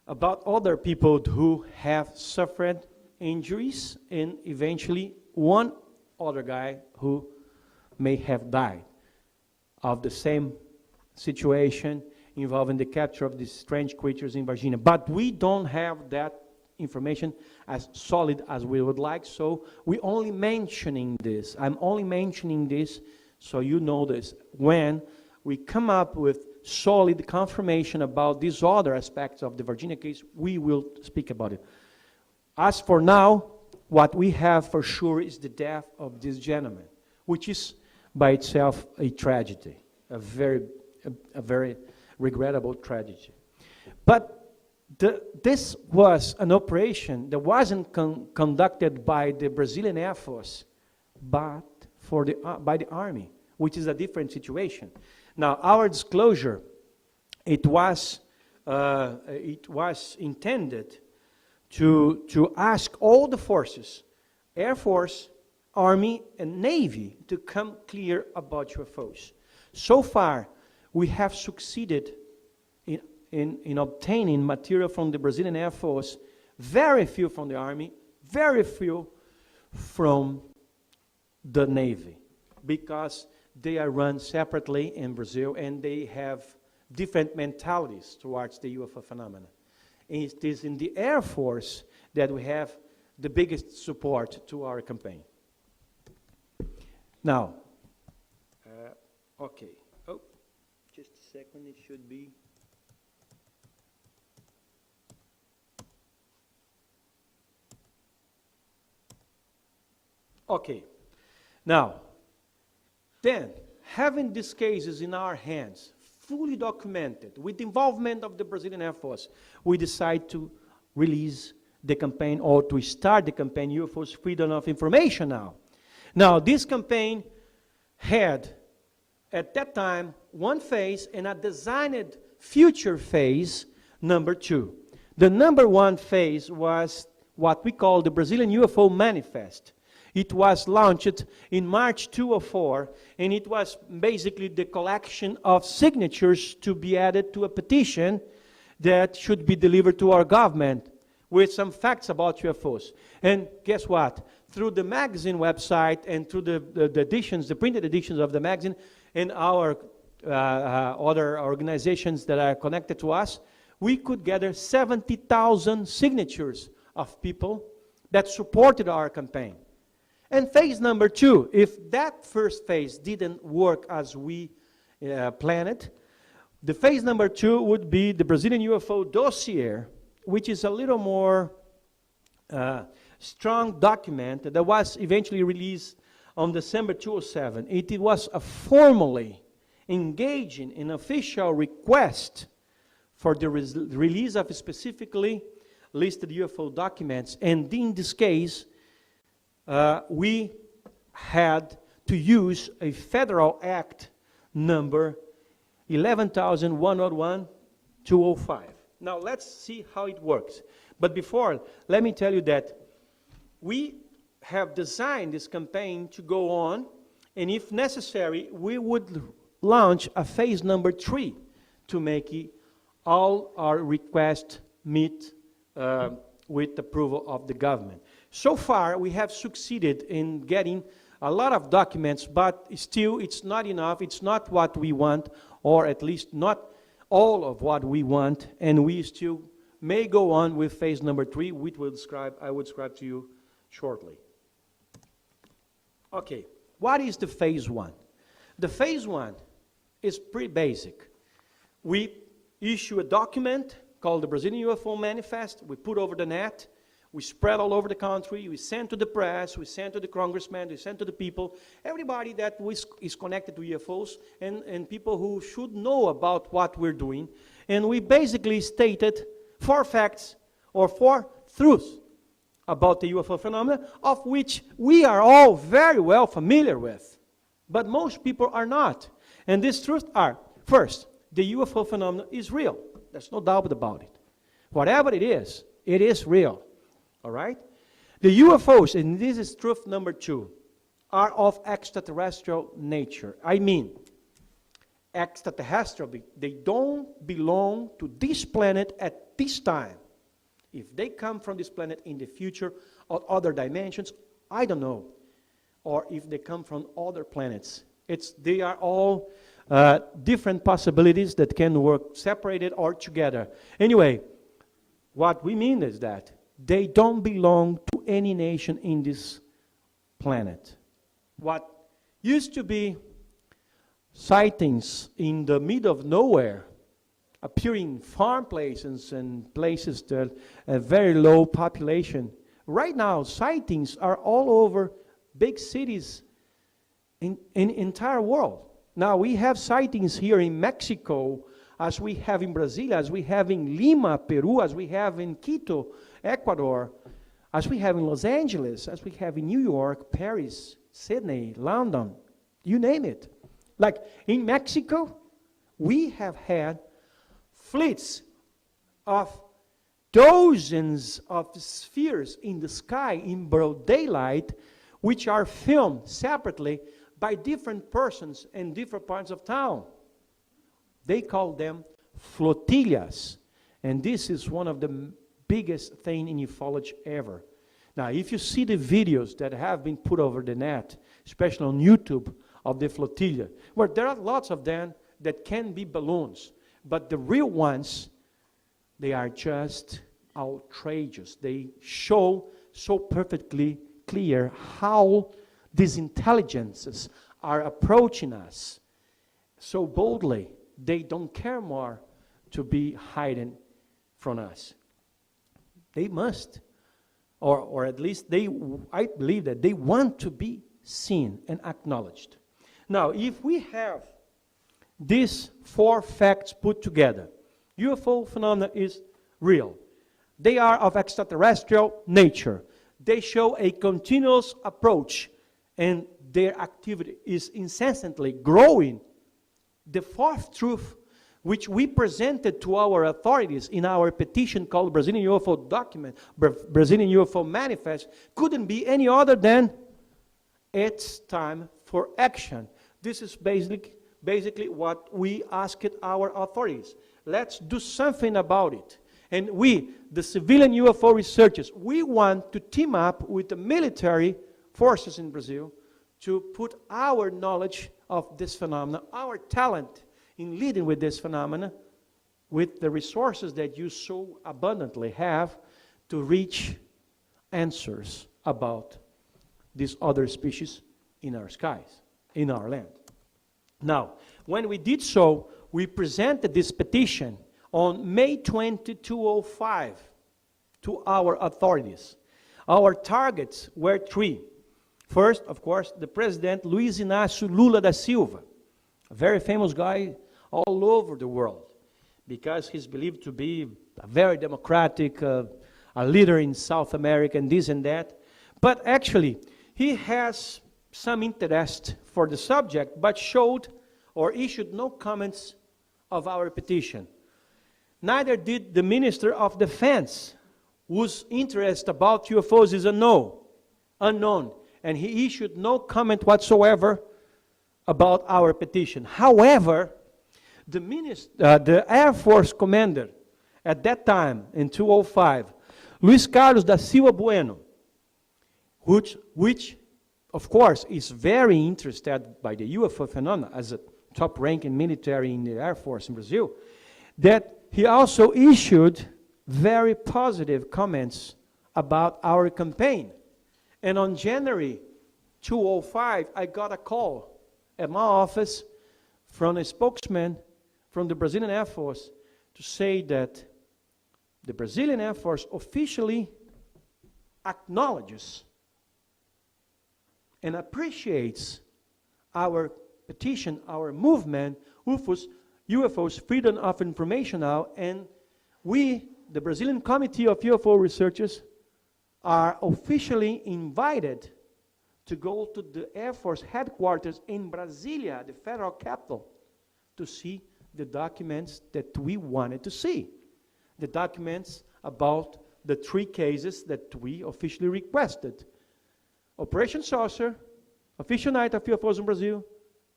about other people who have suffered injuries, and eventually one other guy who may have died of the same situation involving the capture of these strange creatures in Virginia. But we don't have that information as solid as we would like, so we're only mentioning this. I'm only mentioning this so you know this. When we come up with solid confirmation about these other aspects of the Virginia case, we will speak about it. As for now, what we have for sure is the death of this gentleman, which is by itself a tragedy, a very regrettable tragedy. But this was an operation that wasn't conducted by the Brazilian Air Force, but by the Army, which is a different situation. Now, our disclosure, it was intended to ask all the forces, Air Force, Army, and Navy, to come clear about UFOs. So far, we have succeeded in obtaining material from the Brazilian Air Force, very few from the Army, very few from the Navy, because they are run separately in Brazil, and they have different mentalities towards the UFO phenomena. And it is in the Air Force that we have the biggest support to our campaign. Now, okay. Oh, just a second, it should be. Okay. Now, then, having these cases in our hands, fully documented, with the involvement of the Brazilian Air Force, we decide to release the campaign, or to start the campaign, UFOs Freedom of Information now. Now, this campaign had, at that time, one phase and a designed future phase, number 2. The number 1 phase was what we call the Brazilian UFO Manifest. It was launched in March 2004, and it was basically the collection of signatures to be added to a petition that should be delivered to our government with some facts about UFOs. And guess what? Through the magazine website and through the editions, the printed editions of the magazine, and our other organizations that are connected to us, we could gather 70,000 signatures of people that supported our campaign. And phase number 2, if that first phase didn't work as we planned, the phase number 2 would be the Brazilian UFO dossier, which is a little more strong document that was eventually released on December 2007. It was a formally engaging in official request for the release of specifically listed UFO documents, and in this case, we had to use a federal act number 11,101-205. Now let's see how it works. But before, let me tell you that we have designed this campaign to go on, and if necessary, we would launch a phase number 3 to make all our requests meet with approval of the government. So far, we have succeeded in getting a lot of documents, but still it's not enough. It's not what we want, or at least not all of what we want, and we still may go on with phase number 3, which I will describe to you shortly. Okay, what is the phase one? The phase one is pretty basic. We issue a document called the Brazilian UFO Manifest. We put over the net. We spread all over the country. We send to the press. We send to the congressmen. We send to the people. Everybody that is connected to UFOs and people who should know about what we're doing. And we basically stated 4 facts or 4 truths about the UFO phenomena, of which we are all very well familiar with. But most people are not. And these truths are, first, the UFO phenomenon is real. There's no doubt about it. Whatever it is real. All right? The UFOs, and this is truth number 2, are of extraterrestrial nature. I mean, extraterrestrial, they don't belong to this planet at this time. If they come from this planet in the future or other dimensions, I don't know. Or if they come from other planets. They are all different possibilities that can work separated or together. Anyway, what we mean is that they don't belong to any nation in this planet. What used to be sightings in the middle of nowhere, appearing in farm places and places that have very low population. Right now, sightings are all over big cities in entire world. Now, we have sightings here in Mexico, as we have in Brazil, as we have in Lima, Peru, as we have in Quito, Ecuador, as we have in Los Angeles, as we have in New York, Paris, Sydney, London, you name it. Like in Mexico, we have had fleets of dozens of spheres in the sky in broad daylight, which are filmed separately by different persons in different parts of town. They call them flotillas. And this is one of the biggest thing in ufology ever. Now, if you see the videos that have been put over the net, especially on YouTube, of the flotilla, where there are lots of them that can be balloons, but the real ones, they are just outrageous. They show so perfectly clear how these intelligences are approaching us so boldly. They don't care more to be hidden from us. They must, or at least I believe that they want to be seen and acknowledged. Now, if we have these 4 facts put together, UFO phenomena is real. They are of extraterrestrial nature. They show a continuous approach, and their activity is incessantly growing. The 4th truth, which we presented to our authorities in our petition called Brazilian UFO document, Brazilian UFO Manifest, couldn't be any other than it's time for action. This is basically what we asked our authorities. Let's do something about it. And we, the civilian UFO researchers, we want to team up with the military forces in Brazil to put our knowledge of this phenomena, our talent in leading with this phenomena, with the resources that you so abundantly have to reach answers about these other species in our skies, in our land. Now, when we did so, we presented this petition on May 20, 2005 to our authorities. Our targets were 3. First, of course, the President Luiz Inácio Lula da Silva, a very famous guy all over the world, because he's believed to be a very democratic, a leader in South America and this and that. But actually, he has some interest for the subject, but showed or issued no comments of our petition. Neither did the Minister of Defense, whose interest about UFOs is unknown, and he issued no comment whatsoever about our petition. However, the Air Force commander at that time, in 2005, Luiz Carlos da Silva Bueno, which of course is very interested by the UFO phenomena as a top-ranking military in the Air Force in Brazil, that he also issued very positive comments about our campaign. And on January 2:05, I got a call at my office from a spokesman from the Brazilian Air Force to say that the Brazilian Air Force officially acknowledges and appreciates our petition, our movement, UFOs, Freedom of Information Now, and we, the Brazilian Committee of UFO Researchers, are officially invited to go to the Air Force headquarters in Brasilia, the federal capital, to see the documents that we wanted to see. The documents about the 3 cases that we officially requested. Operation Saucer, Official Night of UFOs in Brazil,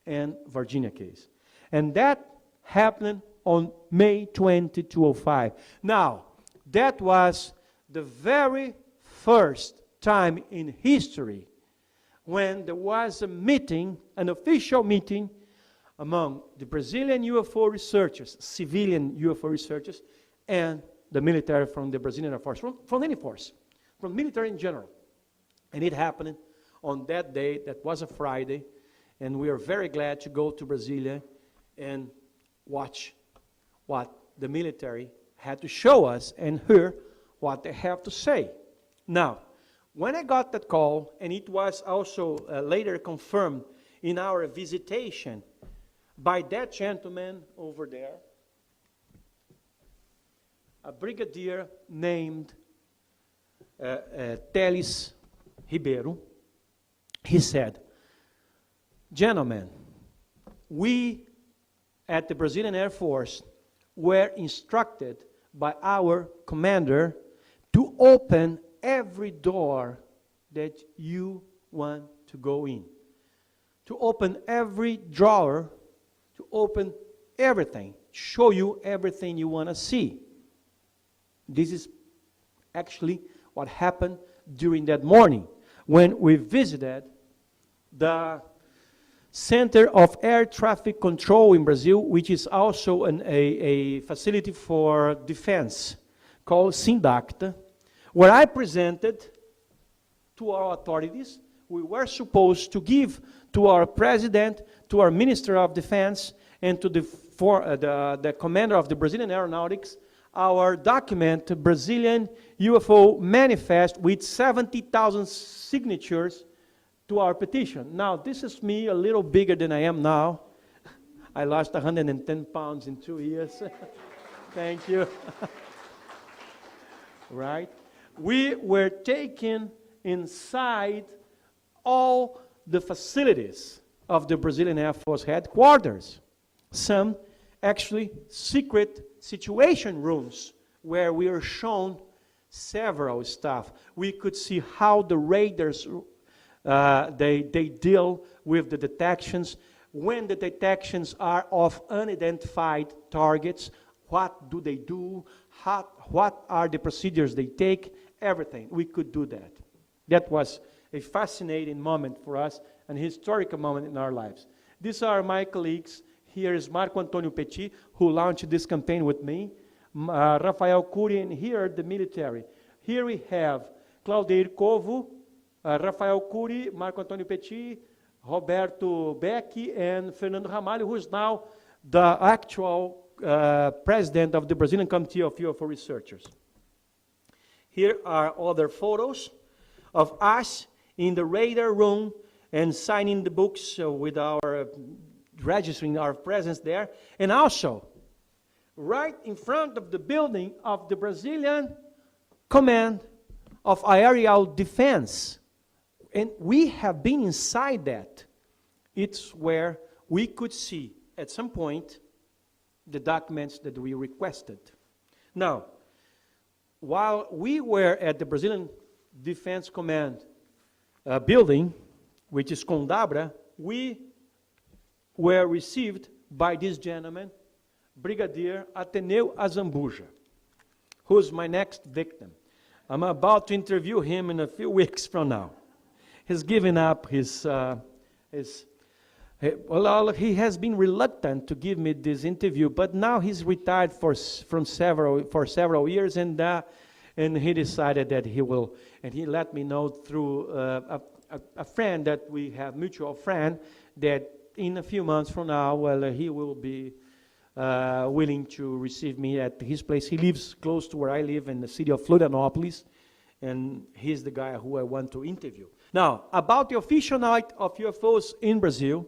and Virginia case. And that happened on May 20, 2005. Now, that was the very first time in history when there was a meeting, an official meeting, among the Brazilian UFO researchers, civilian UFO researchers, and the military from the Brazilian Air Force, from any force, from military in general. And it happened on that day, that was a Friday, and we are very glad to go to Brasilia and watch what the military had to show us and hear what they have to say. Now, when I got that call, and it was also later confirmed in our visitation by that gentleman over there, a brigadier named Teles Ribeiro, he said, "Gentlemen, we at the Brazilian Air Force were instructed by our commander to open every door that you want to go in, to open every drawer, to open everything, show you everything you want to see." This is actually what happened during that morning when we visited the Center of Air Traffic Control in Brazil, which is also a facility for defense called SINDACTA, where I presented to our authorities. We were supposed to give to our president, to our Minister of Defense, and to the commander of the Brazilian Aeronautics, our document, Brazilian UFO Manifest, with 70,000 signatures to our petition. Now, this is me a little bigger than I am now. I lost 110 pounds in 2 years. Thank you. Right? We were taken inside all the facilities of the Brazilian Air Force headquarters. Some actually secret situation rooms where we are shown several stuff. We could see how the raiders they deal with the detections. When the detections are of unidentified targets, what do they do? What are the procedures they take? Everything. We could do that. That was a fascinating moment for us, an historical moment in our lives. These are my colleagues. Here is Marco Antonio Petit, who launched this campaign with me. Rafael Cury, and here the military. Here we have Claudeir Covo, Rafael Cury, Marco Antonio Petit, Roberto Beck, and Fernando Ramalho, who is now the actual president of the Brazilian Committee of UFO Researchers. Here are other photos of us in the radar room and signing the books with our, registering our presence there. And also, right in front of the building of the Brazilian Command of Aerial Defense. And we have been inside that. It's where we could see, at some point, the documents that we requested. Now, while we were at the Brazilian Defense Command building, which is Condabra, we were received by this gentleman, Brigadier Ateneu Azambuja, who's my next victim. I'm about to interview him in a few weeks from now. He's given up he has been reluctant to give me this interview, but now he's retired for several years, and he decided that he will, and he let me know through a friend that we have, mutual friend, that in a few months from now, well, he will be willing to receive me at his place. He lives close to where I live in the city of Florianopolis, and he's the guy who I want to interview. Now, about the official night of UFOs in Brazil,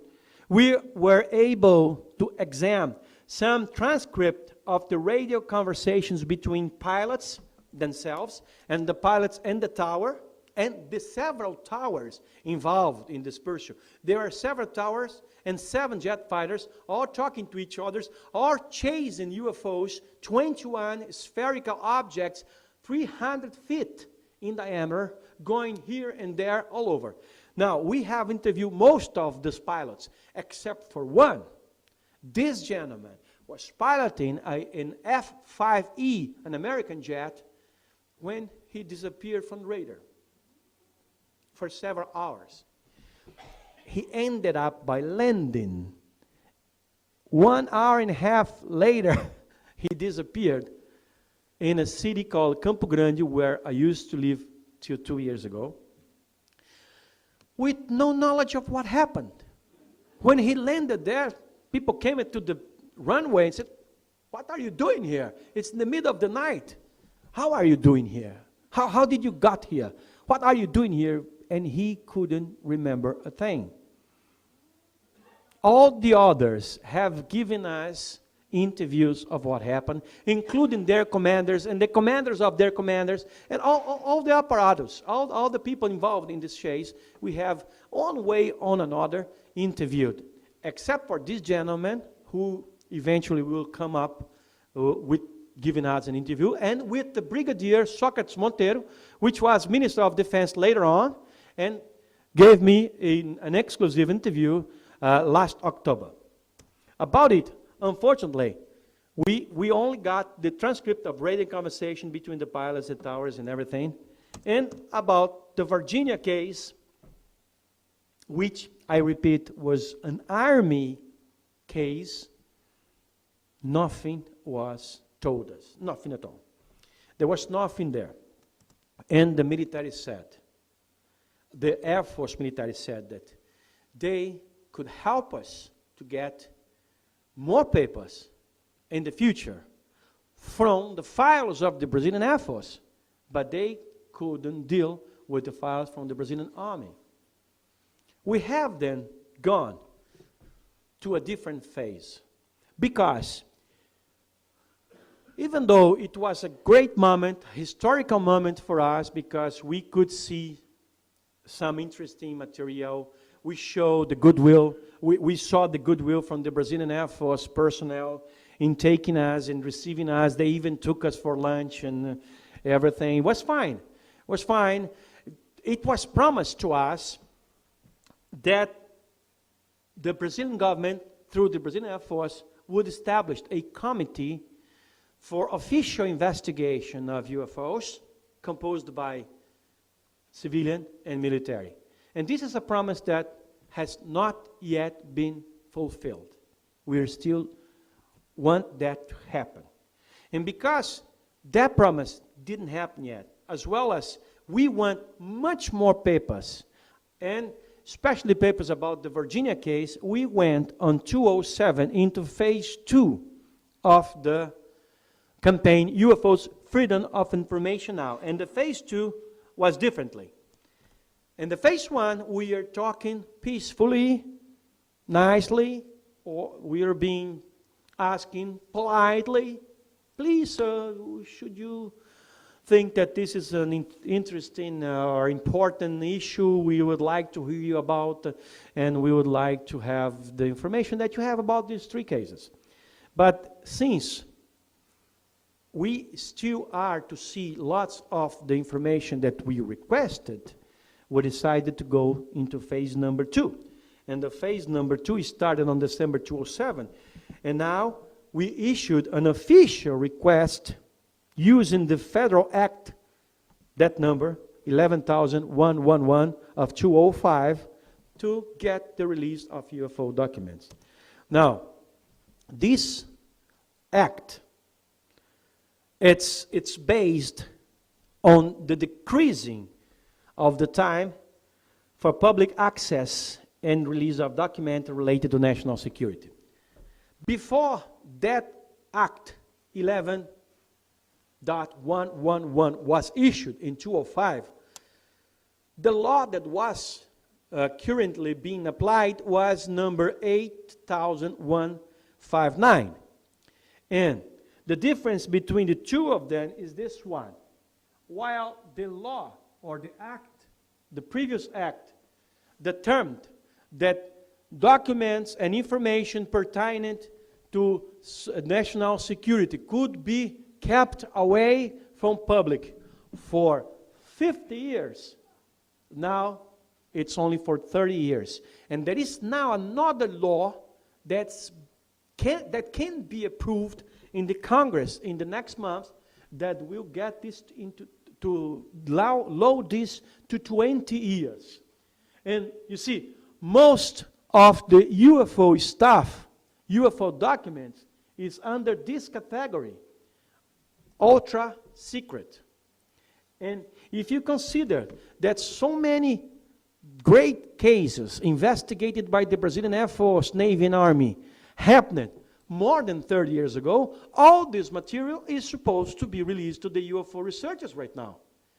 we were able to examine some transcript of the radio conversations between pilots themselves and the pilots and the tower, and the several towers involved in this pursuit. There are several towers and 7 jet fighters all talking to each other, all chasing UFOs, 21 spherical objects, 300 feet in diameter, going here and there all over. Now, we have interviewed most of these pilots, except for one. This gentleman was piloting an F-5E, an American jet, when he disappeared from the radar for several hours. He ended up by landing. 1 hour and a half later, he disappeared in a city called Campo Grande, where I used to live till 2 years ago, with no knowledge of what happened. When he landed there, people came to the runway and said, "What are you doing here? It's in the middle of the night. How are you doing here? How did you got here? What are you doing here?" And he couldn't remember a thing. All the others have given us interviews of what happened, including their commanders and the commanders of their commanders, and all the apparatus, all the people involved in this chase. We have one way or another interviewed, except for this gentleman who eventually will come up with giving us an interview, and with the Brigadier Sócrates Monteiro, which was Minister of Defense later on, and gave me an exclusive interview last October. About it, unfortunately, we only got the transcript of radio conversation between the pilots, the towers, and everything. And about the Virginia case, which, I repeat, was an Army case, nothing was told us. Nothing at all. There was nothing there. And the military said, the Air Force military said that they could help us to get more papers in the future from the files of the Brazilian Air Force, but they couldn't deal with the files from the Brazilian Army. We have then gone to a different phase, because even though it was a great moment, historical moment for us, because we could see some interesting material, we showed the goodwill, we saw the goodwill from the Brazilian Air Force personnel in taking us and receiving us. They even took us for lunch and everything. It was fine. It was fine. It was promised to us that the Brazilian government, through the Brazilian Air Force, would establish a committee for official investigation of UFOs, composed by civilian and military. And this is a promise that has not yet been fulfilled. We still want that to happen. And because that promise didn't happen yet, as well as we want much more papers, and especially papers about the Virginia case, we went on 2007 into phase 2 of the campaign, UFOs Freedom of Information Now. And the phase 2 was differently. In the phase 1, we are talking peacefully, nicely, or we are being asking politely, "Please, should you think that this is an interesting or important issue, we would like to hear you about, and we would like to have the information that you have about these 3 cases." But since we still are to see lots of the information that we requested, we decided to go into phase number 2. And the phase number 2 started on December 2007. And now we issued an official request using the Federal Act, that number, 11,111 of 2005, to get the release of UFO documents. Now, this act, it's based on the decreasing of the time for public access and release of documents related to national security. Before that Act 11.111 was issued in 2005, the law that was currently being applied was number 8159. And the difference between the two of them is this one. While the law or the act, the previous act, determined that documents and information pertinent to national security could be kept away from public for 50 years. Now, it's only for 30 years. And there is now another law that can be approved in the Congress in the next month that will get this to allow this to 20 years. And you see, most of the UFO stuff, UFO documents, is under this category, ultra secret. And if you consider that so many great cases investigated by the Brazilian Air Force, Navy, and Army happened more than 30 years ago, all this material is supposed to be released to the UFO researchers right now.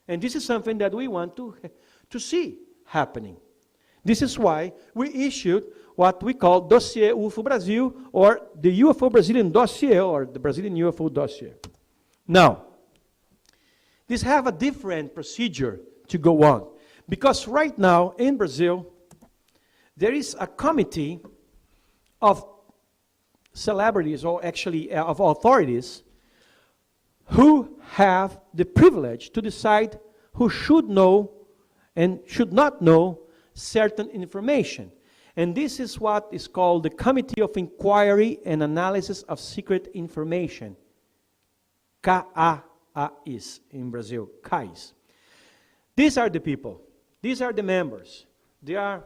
And this is something that we want to see happening. This is why we issued what we call Dossier UFO Brasil, or the UFO Brazilian Dossier, or the Brazilian UFO Dossier. Now, this have a different procedure to go on, because right now in Brazil, there is a committee of celebrities, or actually of authorities, who have the privilege to decide who should know and should not know certain information. And this is what is called the Committee of Inquiry and Analysis of Secret Information, CAAIS in Brazil, CAIS. These are the people. These are the members. They are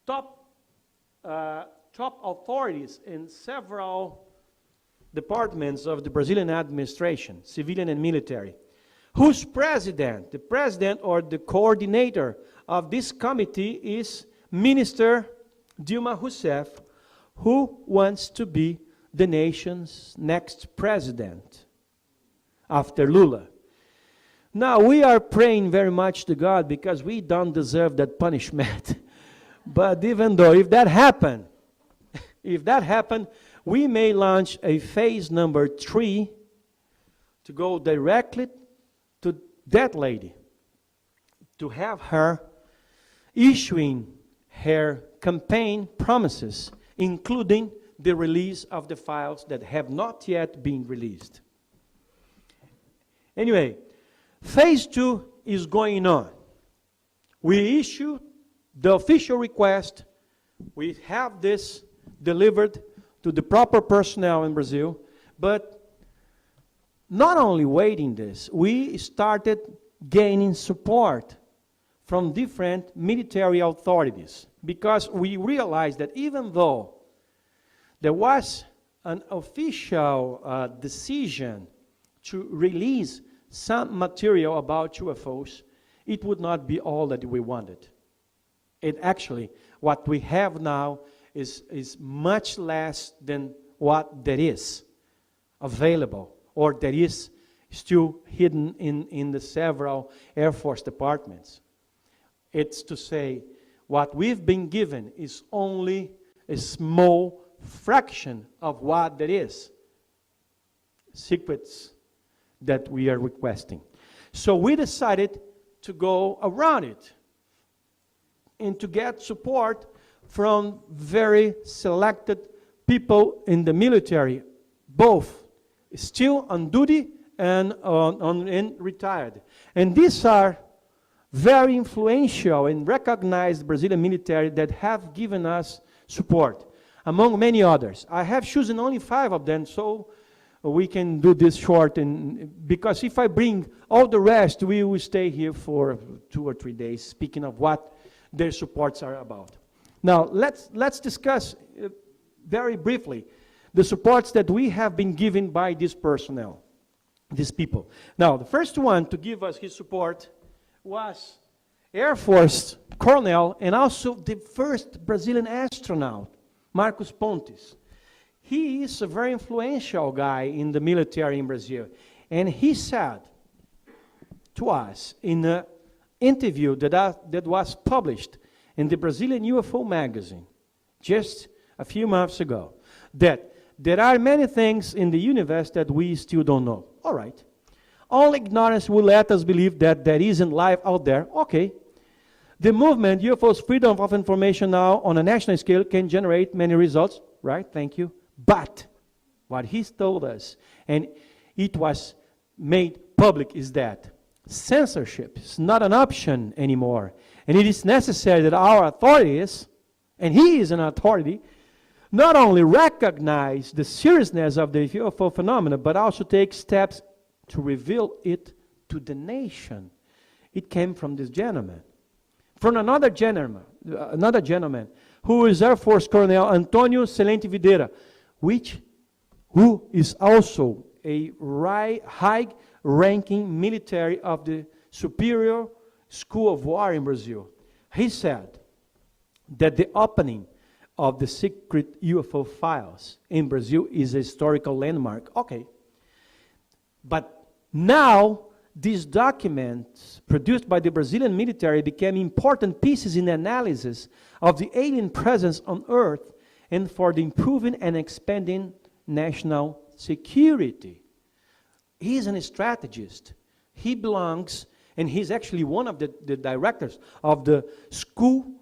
top authorities in several departments of the Brazilian administration, civilian and military, whose president, the president or the coordinator of this committee is Minister Dilma Rousseff, who wants to be the nation's next president after Lula. Now, we are praying very much to God because we don't deserve that punishment. But even though, if that happened, we may launch a phase number 3 to go directly to that lady, to have her issuing her campaign promises, including the release of the files that have not yet been released. Anyway, phase 2 is going on. We issue the official request. We have this delivered to the proper personnel in Brazil, but not only waiting this, we started gaining support from different military authorities, because we realized that even though there was an official decision to release some material about UFOs, it would not be all that we wanted. It actually, what we have now is much less than what there is available, or that is still hidden in the several Air Force departments. It's to say, what we've been given is only a small fraction of what there is. Secrets that we are requesting. So we decided to go around it and to get support from very selected people in the military, both still on duty and retired. And these are very influential and recognized Brazilian military that have given us support, among many others. I have chosen only 5 of them, so we can do this short, and because if I bring all the rest, we will stay here for 2 or 3 days, speaking of what their supports are about. Now, let's discuss very briefly the supports that we have been given by this personnel, these people. Now, the first one to give us his support was Air Force colonel and also the first Brazilian astronaut, Marcos Pontes. He is a very influential guy in the military in Brazil. And he said to us in an interview that was published in the Brazilian UFO magazine just a few months ago, that there are many things in the universe that we still don't know. All right. All ignorance will let us believe that there isn't life out there. Okay. The movement, UFOs, freedom of information now on a national scale can generate many results. Right, thank you. But what he's told us, and it was made public, is that censorship is not an option anymore. And it is necessary that our authorities, and he is an authority, not only recognize the seriousness of the UFO phenomena, but also take steps to reveal it to the nation. It came from this gentleman. From another gentleman, who is Air Force Colonel Antonio Celente Videira, who is also a high-ranking military of the Superior School of War in Brazil. He said that the opening of the secret UFO files in Brazil is a historical landmark. Okay. But now, these documents produced by the Brazilian military became important pieces in the analysis of the alien presence on Earth and for the improving and expanding national security. He's a strategist. He belongs, and he's actually one of the directors of the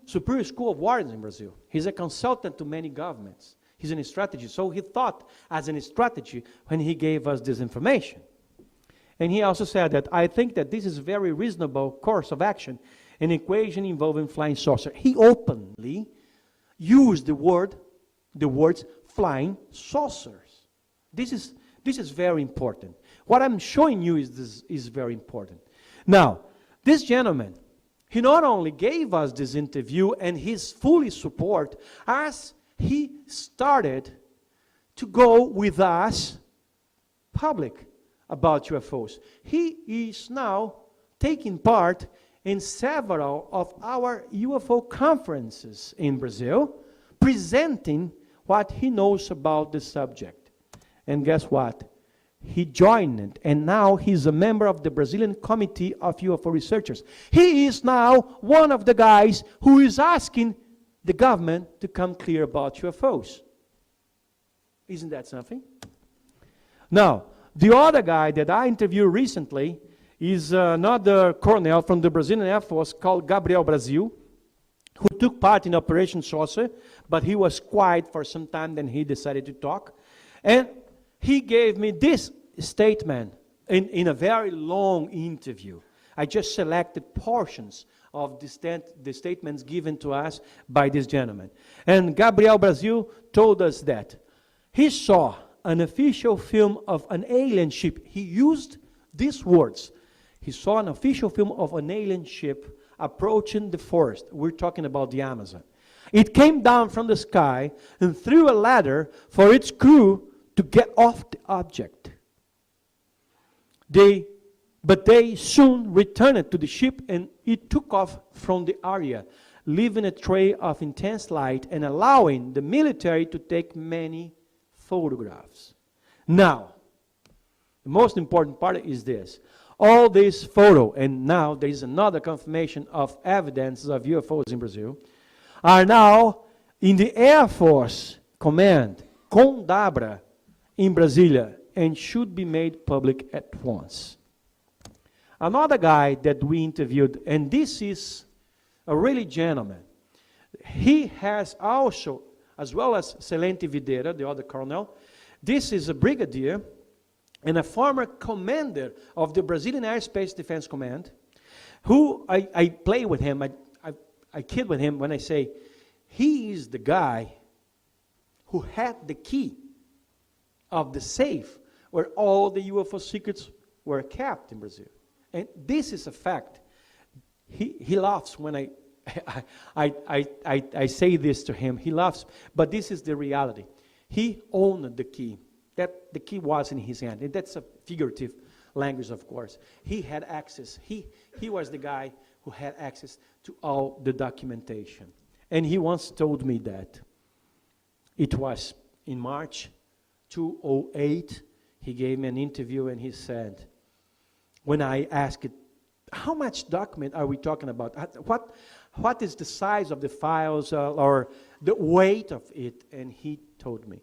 Superior School of War in Brazil. He's a consultant to many governments. He's a strategist. So he thought as a strategy when he gave us this information. And he also said that, I think that this is a very reasonable course of action, an equation involving flying saucer. He openly used the words flying saucers. This is very important. What I'm showing you is very important. Now, this gentleman, he not only gave us this interview and his fully support, as he started to go with us public about UFOs. He is now taking part in several of our UFO conferences in Brazil, presenting what he knows about the subject. And guess what? He joined it, and now he's a member of the Brazilian Committee of UFO Researchers. He is now one of the guys who is asking the government to come clear about UFOs. Isn't that something? Now, the other guy that I interviewed recently is another colonel from the Brazilian Air Force called Gabriel Brazil, who took part in Operation Saucer, but he was quiet for some time, then he decided to talk. And he gave me this statement in a very long interview. I just selected portions of the statements given to us by this gentleman. And Gabriel Brazil told us that he saw an official film of an alien ship. He used these words. He saw an official film of an alien ship approaching the forest. We're talking about the Amazon. It came down from the sky and threw a ladder for its crew to get off the object. But they soon returned to the ship, and it took off from the area, leaving a trail of intense light and allowing the military to take many photographs. Now, the most important part is this. All this photo, and now there is another confirmation of evidence of UFOs in Brazil, are now in the Air Force Command, Condabra, in Brasilia, and should be made public at once. Another guy that we interviewed, and this is a really gentleman, he has also, as well as Celente Videira, the other colonel, this is a brigadier and a former commander of the Brazilian Airspace Defense Command, who I play with him, I kid with him when I say, he is the guy who had the key of the safe where all the UFO secrets were kept in Brazil. And this is a fact. He laughs when I say this to him. He laughs, but this is the reality. He owned the key. That the key was in his hand. And that's a figurative language, of course. He had access. He was the guy who had access to all the documentation. And he once told me that. It was in March 2008. He gave me an interview and he said, when I asked, how much document are we talking about? What is the size of the files or the weight of it? And he told me,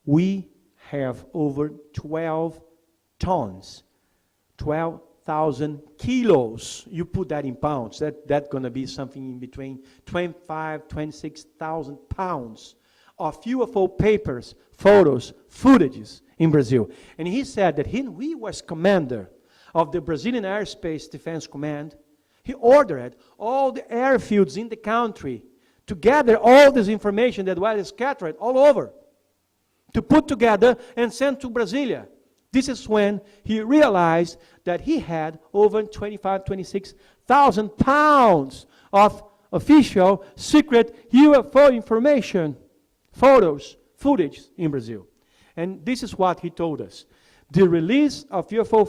we have over 12 tons, 12,000 kilos. You put that in pounds, that's going to be something in between 25, 26,000 pounds of UFO papers, photos, footages in Brazil. And he said that he was commander of the Brazilian Airspace Defense Command. He ordered all the airfields in the country to gather all this information that was scattered all over, to put together and send to Brasilia. This is when he realized that he had over 25, 26,000 pounds of official, secret UFO information, photos, footage in Brazil. And this is what he told us. The release of UFO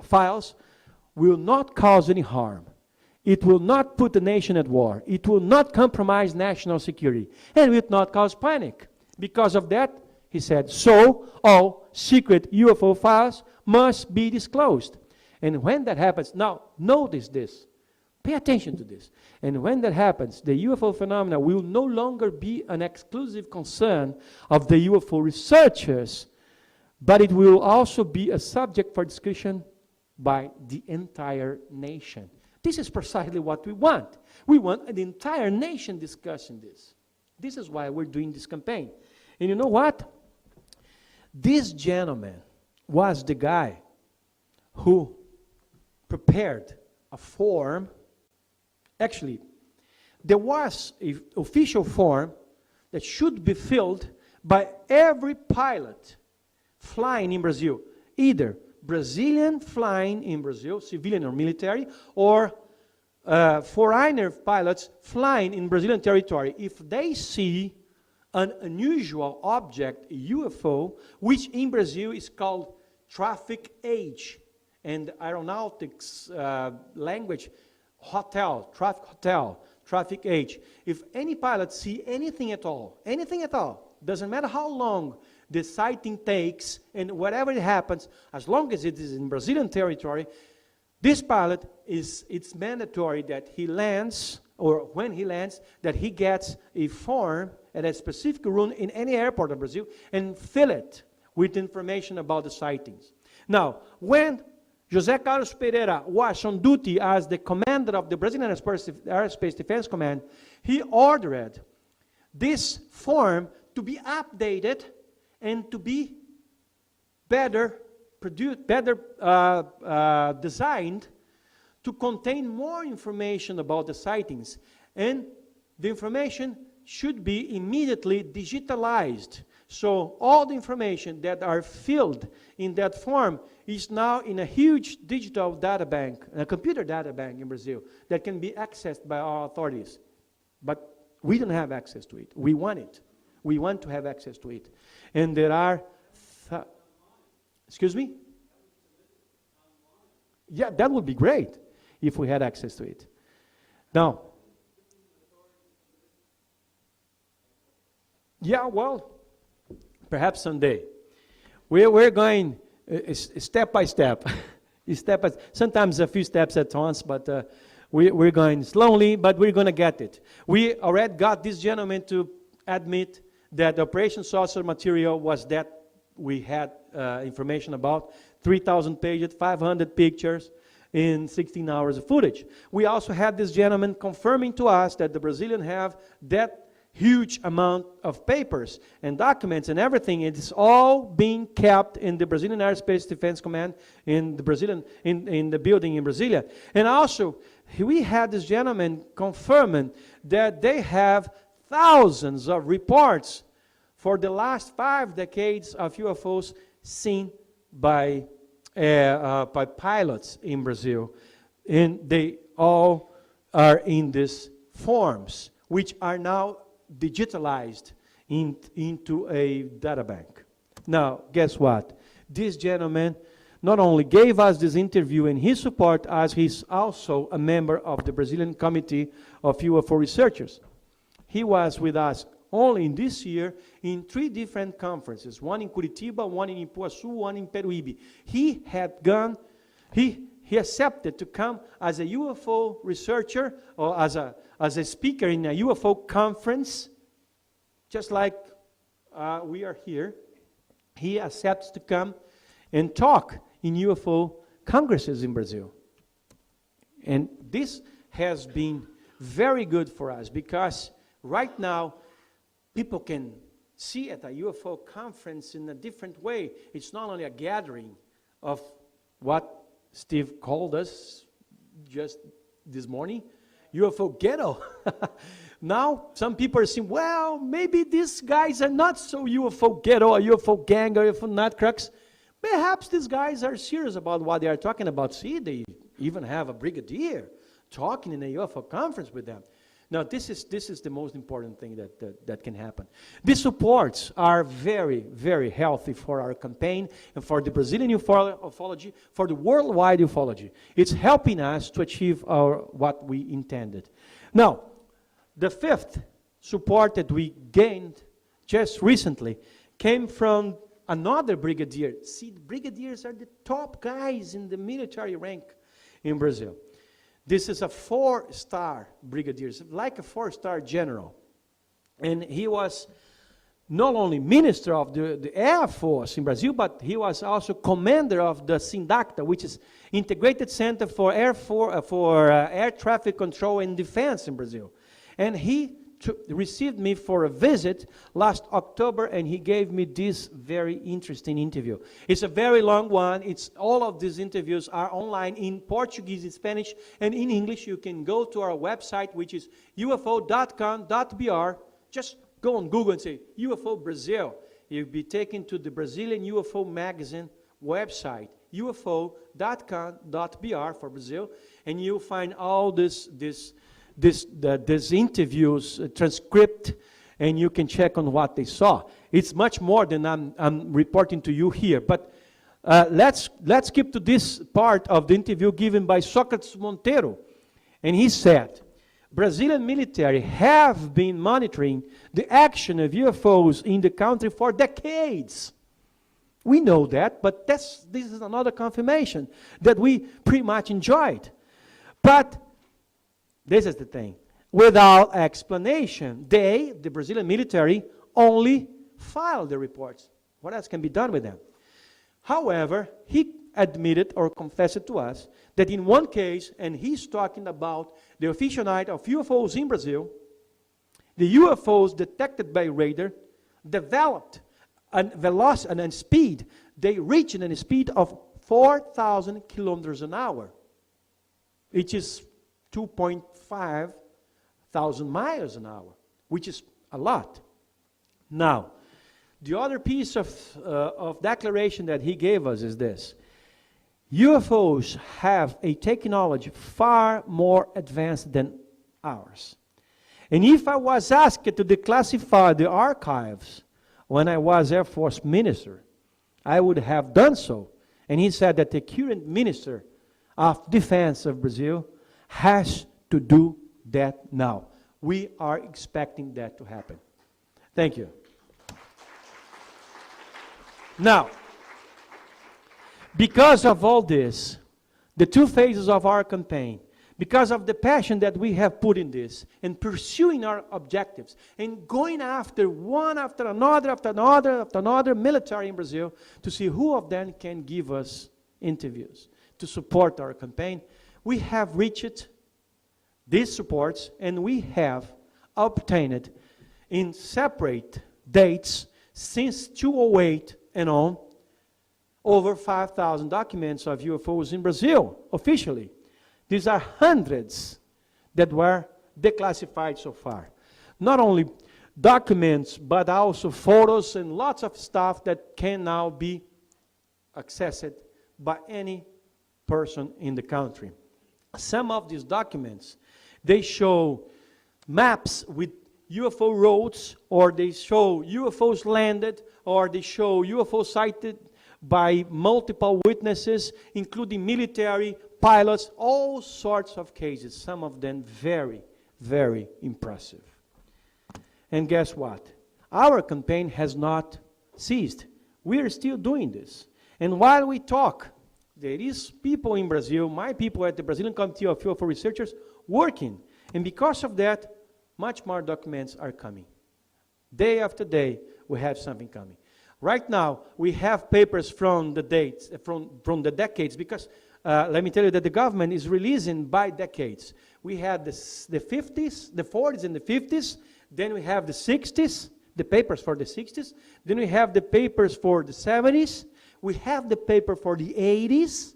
files will not cause any harm. It will not put the nation at war. It will not compromise national security. And it will not cause panic. Because of that, he said, so all secret UFO files must be disclosed. And when that happens, now notice this. Pay attention to this. And when that happens, the UFO phenomena will no longer be an exclusive concern of the UFO researchers, but it will also be a subject for discussion by the entire nation. This is precisely what we want. We want an entire nation discussing this. This is why we're doing this campaign. And you know what? This gentleman was the guy who prepared a form. Actually, there was an official form that should be filled by every pilot flying in Brazil, either Brazilian flying in Brazil, civilian or military, or foreigner pilots flying in Brazilian territory. If they see an unusual object, a UFO, which in Brazil is called traffic age, and aeronautics language, traffic age. If any pilot see anything at all, doesn't matter how long the sighting takes and whatever it happens, as long as it is in Brazilian territory, this pilot it's mandatory that he lands, or when he lands, that he gets a form at a specific room in any airport of Brazil and fill it with information about the sightings. Now, when José Carlos Pereira was on duty as the commander of the Brazilian Airspace Defense Command, he ordered this form to be updated and to be better designed to contain more information about the sightings. And the information should be immediately digitalized. So all the information that are filled in that form is now in a huge digital data bank, a computer data bank in Brazil, that can be accessed by our authorities. But we don't have access to it. We want it. We want to have access to it. And there are, excuse me? Yeah, that would be great if we had access to it. Now, yeah, well, perhaps someday. We're going step by step. Sometimes a few steps at once, but we're going slowly, but we're going to get it. We already got this gentleman to admit that the Operation Saucer material was that we had information about, 3,000 pages, 500 pictures, in 16 hours of footage. We also had this gentleman confirming to us that the Brazilians have that huge amount of papers and documents and everything. It is all being kept in the Brazilian Airspace Defense Command in the building in Brasilia. And also, we had this gentleman confirming that they have thousands of reports for the last 5 decades of UFOs seen by pilots in Brazil. And they all are in these forms, which are now digitalized into a data bank. Now, guess what? This gentleman not only gave us this interview and his support, as he's also a member of the Brazilian Committee of UFO Researchers. He was with us only in this year in 3 different conferences, one in Curitiba, one in Ipuaçu, one in Peruíbe. He accepted to come as a UFO researcher or as a speaker in a UFO conference, just like we are here. He accepts to come and talk in UFO congresses in Brazil. And this has been very good for us because right now people can see at a UFO conference in a different way. It's not only a gathering of what Steve called us just this morning, UFO ghetto. Now, some people are saying, well, maybe these guys are not so UFO ghetto, or UFO gang, or UFO nutcrackers. Perhaps these guys are serious about what they are talking about. See, they even have a brigadier talking in a UFO conference with them. Now, this is the most important thing that can happen. These supports are very, very healthy for our campaign and for the Brazilian ufology, for the worldwide ufology. It's helping us to achieve what we intended. Now, the 5th support that we gained just recently came from another brigadier. See, the brigadiers are the top guys in the military rank in Brazil. This is a 4-star brigadier, like a 4-star general. And he was not only minister of the Air Force in Brazil, but he was also commander of the SINDACTA, which is Integrated Center for Air Traffic Control and Defense in Brazil. And he received me for a visit last October, and he gave me this very interesting interview. It's a very long one. All of these interviews are online in Portuguese, in Spanish, and in English. You can go to our website, which is ufo.com.br. Just go on Google and say UFO Brazil. You'll be taken to the Brazilian UFO magazine website, ufo.com.br for Brazil, and you'll find all these interviews, transcript, and you can check on what they saw. It's much more than I'm reporting to you here. But let's keep to this part of the interview given by Sócrates Monteiro. And he said, Brazilian military have been monitoring the action of UFOs in the country for decades. We know that, but this is another confirmation that we pretty much enjoyed. But this is the thing. Without explanation, the Brazilian military, only filed the reports. What else can be done with them? However, he admitted or confessed to us that in one case, and he's talking about the official night of UFOs in Brazil, the UFOs detected by radar developed a velocity and a speed. They reached a speed of 4,000 kilometers an hour, which is 2.5 thousand miles an hour, which is a lot. Now, the other piece of declaration that he gave us is this. UFOs have a technology far more advanced than ours. And if I was asked to declassify the archives when I was Air Force minister, I would have done so. And he said that the current minister of defense of Brazil has to do that now. We are expecting that to happen. Thank you. Now, because of all this, the 2 phases of our campaign, because of the passion that we have put in this, and pursuing our objectives, and going after one after another military in Brazil to see who of them can give us interviews to support our campaign, we have reached these supports, and we have obtained in separate dates since 2008 and on over 5,000 documents of UFOs in Brazil, officially. These are hundreds that were declassified so far. Not only documents, but also photos and lots of stuff that can now be accessed by any person in the country. Some of these documents, they show maps with UFO roads, or they show UFOs landed, or they show UFO sighted by multiple witnesses, including military, pilots, all sorts of cases, some of them very, very impressive. And guess what? Our campaign has not ceased. We are still doing this. And while we talk, there is people in Brazil, my people at the Brazilian Committee of UFO Researchers, working. And because of that, much more documents are coming. Day after day, we have something coming. Right now, we have papers from the dates, from the decades, because let me tell you that the government is releasing by decades. We had the 50s, the 40s and the 50s, then we have the 60s, the papers for the 60s, then we have the papers for the 70s, we have the paper for the 80s.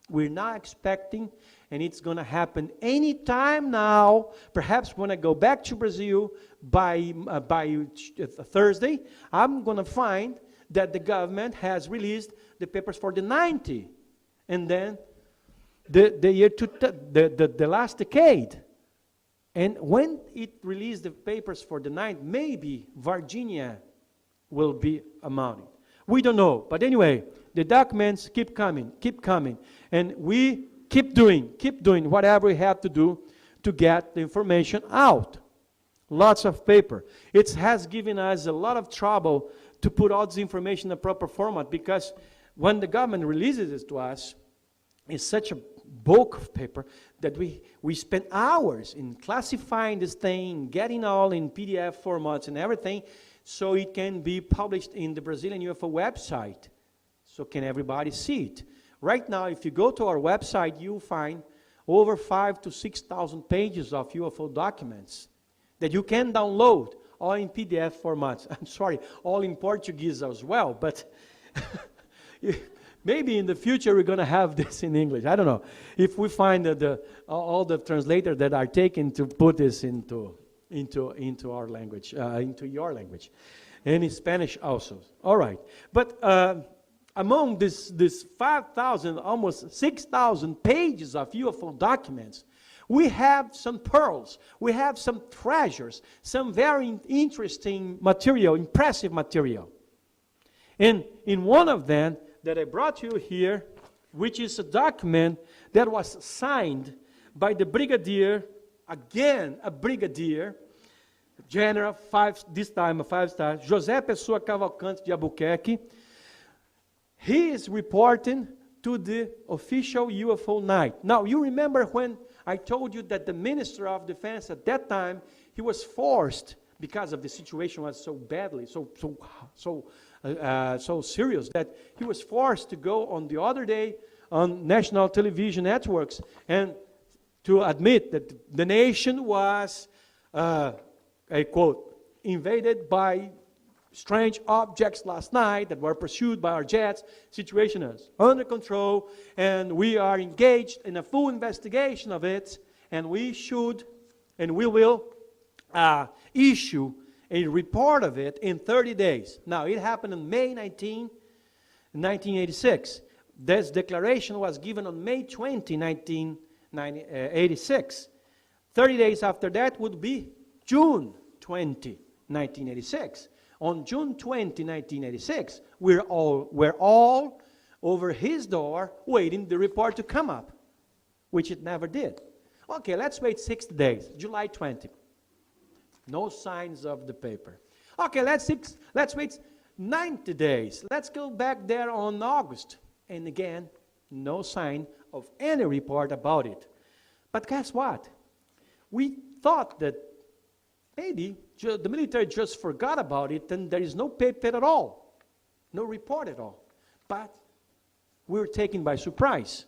We're not expecting, and it's going to happen anytime now. Perhaps when I go back to Brazil by Thursday, I'm going to find that the government has released the papers for the 90s, and then the year the last decade. And when it released the papers for the 90s, maybe Virginia will be among it. We don't know. But anyway, the documents keep coming. And we keep doing whatever we have to do to get the information out. Lots of paper. It has given us a lot of trouble to put all this information in a proper format, because when the government releases it to us, it's such a bulk of paper that we spend hours in classifying this thing, getting all in PDF formats and everything, so it can be published in the Brazilian UFO website, so can everybody see it. Right now, if you go to our website, you'll find over 5,000 to 6,000 pages of UFO documents that you can download, all in PDF formats. I'm sorry, all in Portuguese as well, but maybe in the future we're going to have this in English. I don't know. If we find that all the translators that are taken to put this into our language, into your language, and in Spanish also. All right. But among this 5,000, almost 6,000 pages of UFO documents, we have some pearls, we have some treasures, some very interesting material, impressive material. And in one of them that I brought you here, which is a document that was signed by the brigadier, again a brigadier, General, this time a 5-star, José Pessoa Cavalcante de Albuquerque. He is reporting to the official UFO night. Now, you remember when I told you that the Minister of Defense at that time, he was forced, because of the situation was so badly, so serious, that he was forced to go on the other day on national television networks and to admit that the nation was, I quote, invaded by strange objects last night that were pursued by our jets. Situation is under control, and we are engaged in a full investigation of it, and we should, and we will issue a report of it in 30 days. Now, it happened on May 19, 1986. This declaration was given on May 20, 1986. 30 days after that would be June 20, 1986. On June 20, 1986, we're all over his door waiting the report to come up, which it never did. Okay, let's wait 60 days, July 20. No signs of the paper. Okay, let's wait 90 days. Let's go back there on August. And again, no sign of any report about it. But guess what? We thought that maybe the military just forgot about it and there is no paper at all, no report at all. But we were taken by surprise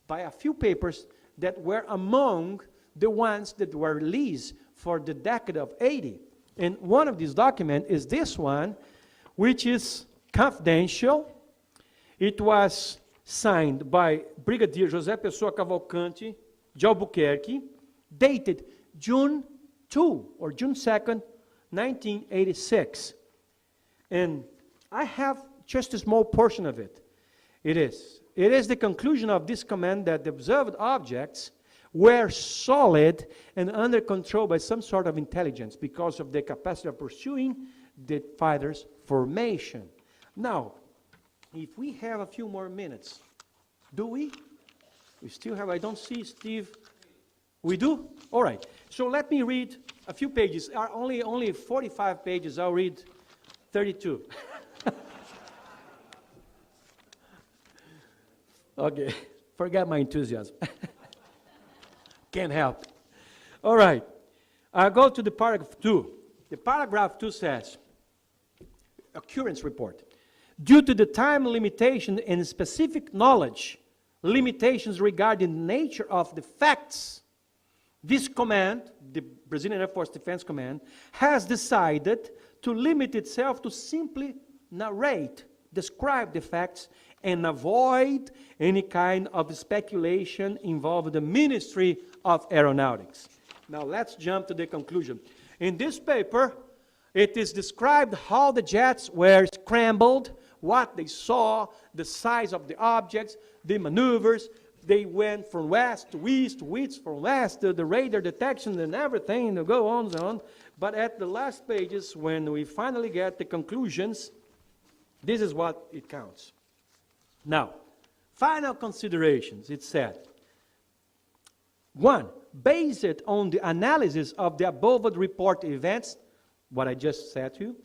by a few papers that were among the ones that were released for the decade of 80. And one of these documents is this one, which is confidential. It was signed by Brigadier José Pessoa Cavalcante de Albuquerque, dated June 2 or June 2nd, 1986. And I have just a small portion of it. It is the conclusion of this command that the observed objects were solid and under control by some sort of intelligence because of their capacity of pursuing the fighter's formation. Now, if we have a few more minutes, do we? We still have, I don't see Steve. We do? All right. So let me read a few pages. Only 45 pages. I'll read 32. Okay. Forget my enthusiasm. Can't help. All right. I'll go to the paragraph 2. The paragraph 2 says, occurrence report. Due to the time limitation and specific knowledge, limitations regarding the nature of the facts, this command, the Brazilian Air Force Defense Command, has decided to limit itself to simply narrate, describe the facts, and avoid any kind of speculation involving the Ministry of Aeronautics. Now let's jump to the conclusion. In this paper, it is described how the jets were scrambled, what they saw, the size of the objects, the maneuvers. They went from west to east, from west to the radar detection and everything, to go on and on. But at the last pages, when we finally get the conclusions, this is what it counts. Now, final considerations, it said. 1, based on the analysis of the above report events, what I just said to you,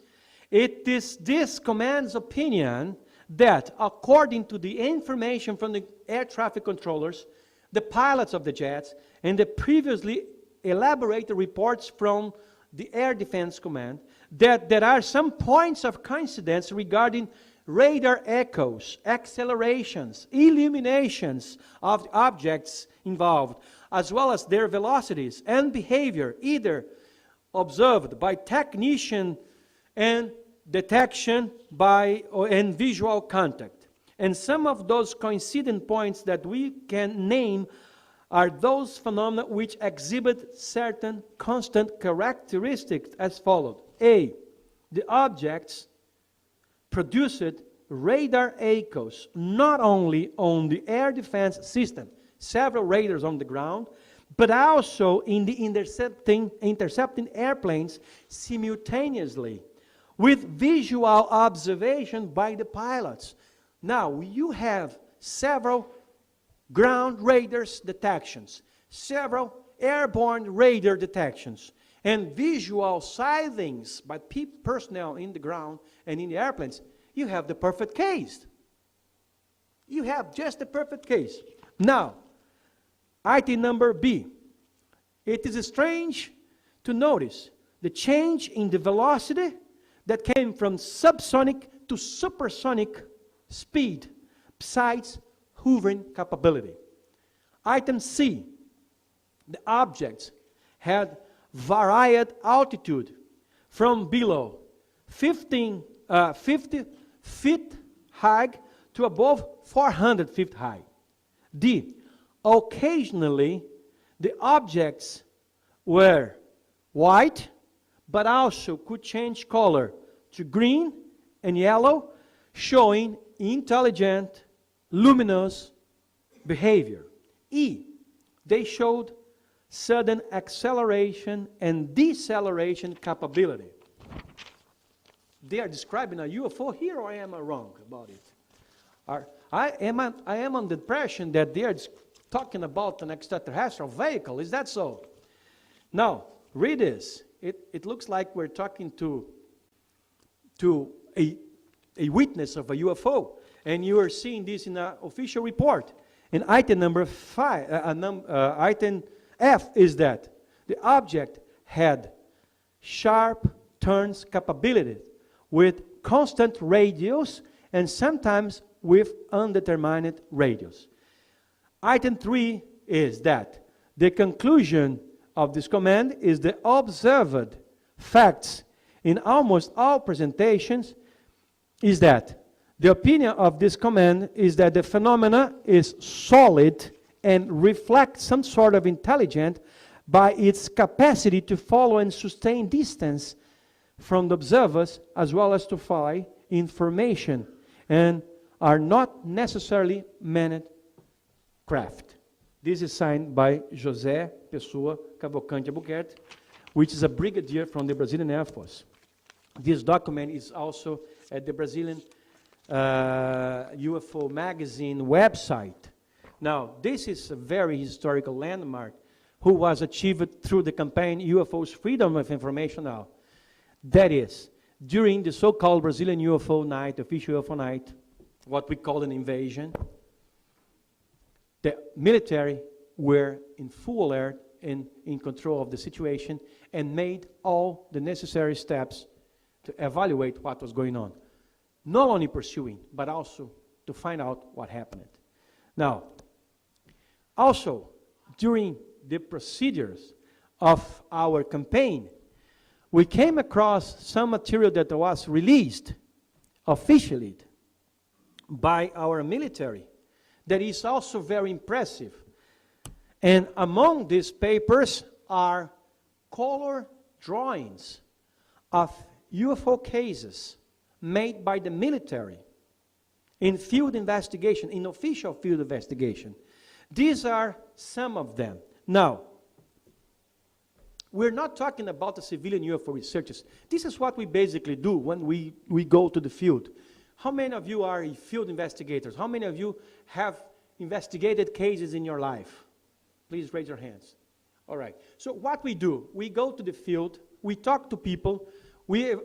it is this command's opinion that, according to the information from the air traffic controllers, the pilots of the jets, and the previously elaborated reports from the Air Defense Command, that there are some points of coincidence regarding radar echoes, accelerations, illuminations of the objects involved, as well as their velocities and behavior, either observed by technician and detection by and visual contact. And some of those coincident points that we can name are those phenomena which exhibit certain constant characteristics as followed. A, the objects produced radar echoes not only on the air defense system, several radars on the ground, but also in the intercepting airplanes simultaneously, with visual observation by the pilots. Now, you have several ground radars detections, several airborne radar detections, and visual sightings by personnel in the ground and in the airplanes. You have the perfect case. You have just the perfect case. Now, item number B. It is strange to notice the change in the velocity that came from subsonic to supersonic speed, besides hovering capability. Item C. The objects had varied altitude from below 50 feet high to above 400 feet high. D. Occasionally, the objects were white, but also could change color to green and yellow, showing intelligent, luminous behavior. E. They showed sudden acceleration and deceleration capability. They are describing a UFO here, or am I wrong about it? I am on the impression that they are talking about an extraterrestrial vehicle. Is that so? Now, read this. It looks like we're talking to a witness of a UFO, and you are seeing this in an official report. And item number 5, item F is that the object had sharp turns capability with constant radius and sometimes with undetermined radius. Item 3 is that the conclusion of this command is the observed facts in almost all presentations is that the opinion of this command is that the phenomena is solid and reflects some sort of intelligence by its capacity to follow and sustain distance from the observers, as well as to find information, and are not necessarily manned craft. This is signed by José Pessoa Cavalcante Albuquerque, which is a brigadier from the Brazilian Air Force. This document is also at the Brazilian UFO magazine website. Now, this is a very historical landmark who was achieved through the campaign UFO's Freedom of Information Now. That is, during the so-called Brazilian UFO night, official UFO night, what we call an invasion, the military were in full alert and in control of the situation and made all the necessary steps to evaluate what was going on. Not only pursuing, but also to find out what happened. Now, also, during the procedures of our campaign, we came across some material that was released officially by our military that is also very impressive. And among these papers are color drawings of UFO cases made by the military in field investigation, in official field investigation. These are some of them. Now, we're not talking about the civilian UFO researchers. This is what we basically do when we go to the field. How many of you are field investigators? How many of you have investigated cases in your life? Please raise your hands. All right. So what we do, we go to the field, we talk to people, we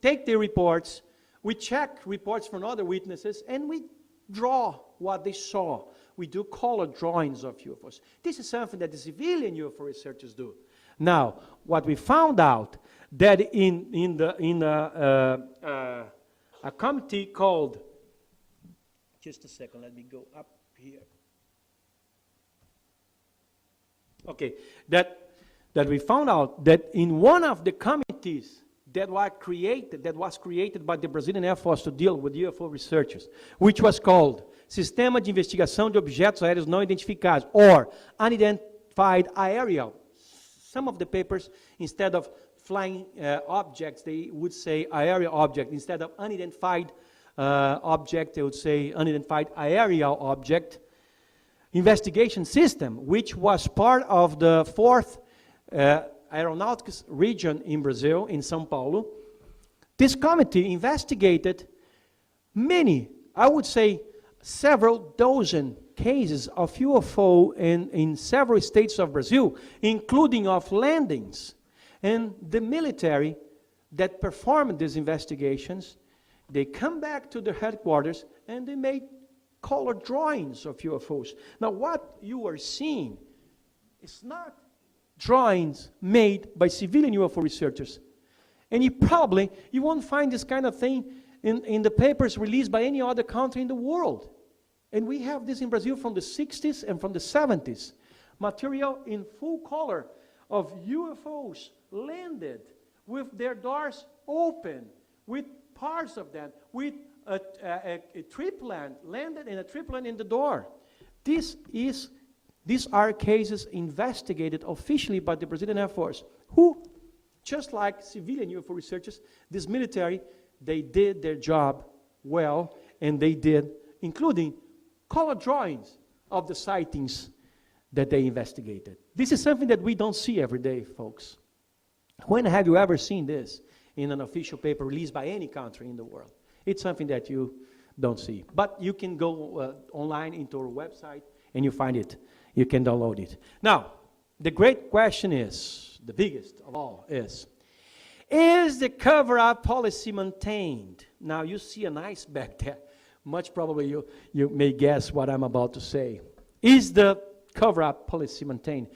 take their reports, we check reports from other witnesses, and we draw what they saw. We do color drawings of UFOs. This is something that the civilian UFO researchers do. Now, what we found out that in a committee called, just a second, let me go up here. Okay, that we found out that in one of the committees that was created by the Brazilian Air Force to deal with UFO researchers, which was called Sistema de Investigação de Objetos Aéreos Não Identificados, or Unidentified Aerial. Some of the papers, instead of flying objects, they would say aerial object. Instead of unidentified object, they would say unidentified aerial object. Investigation system, which was part of the 4th Aeronautics region in Brazil, in São Paulo. This committee investigated many, I would say several dozen cases of UFO in several states of Brazil, including of landings. And the military that performed these investigations, they come back to their headquarters and they made color drawings of UFOs. Now, what you are seeing is not drawings made by civilian UFO researchers. And you won't find this kind of thing in the papers released by any other country in the world. And we have this in Brazil from the 60s and from the 70s. Material in full color of UFOs landed with their doors open, with parts of them, with a triplan landed and a triplan in the door. These are cases investigated officially by the Brazilian Air Force, who, just like civilian UFO researchers, this military, they did their job well, and they did, including color drawings of the sightings that they investigated. This is something that we don't see every day, folks. When have you ever seen this in an official paper released by any country in the world? It's something that you don't see. But you can go online into our website and you find it. You can download it. Now, the great question is, the biggest of all is the cover-up policy maintained? Now, you see an ice back there. Much probably you may guess what I'm about to say. Is the cover-up policy maintained?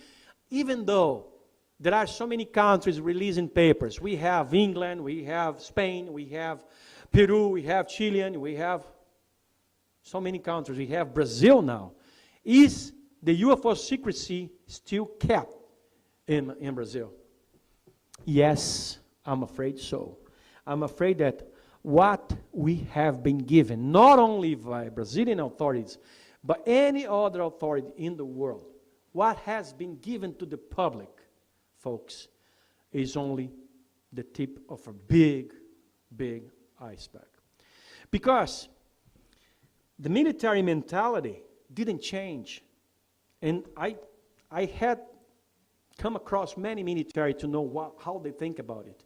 Even though there are so many countries releasing papers. We have England, we have Spain, we have Peru, we have Chile, we have so many countries. We have Brazil now. Is the UFO secrecy still kept in Brazil? Yes, I'm afraid so. I'm afraid that what we have been given, not only by Brazilian authorities, but any other authority in the world, what has been given to the public, folks, is only the tip of a big, big iceberg. Because the military mentality didn't change. And I had come across many military to know how they think about it.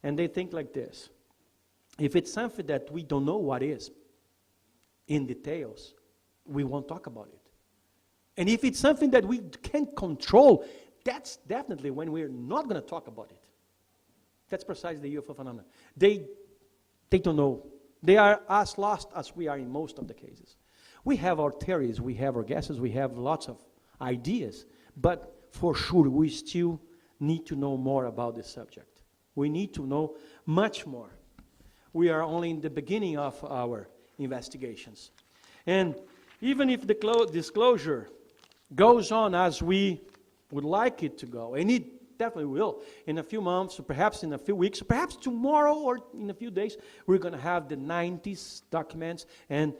And they think like this. If it's something that we don't know what is, in details, we won't talk about it. And if it's something that we can't control, that's definitely when we're not going to talk about it. That's precisely the UFO phenomenon. They don't know. They are as lost as we are in most of the cases. We have our theories, we have our guesses, we have lots of ideas, but for sure we still need to know more about this subject. We need to know much more. We are only in the beginning of our investigations. And even if the disclosure goes on as we would like it to go, and it definitely will, in a few months, or perhaps in a few weeks, perhaps tomorrow or in a few days, we're going to have the 90s documents and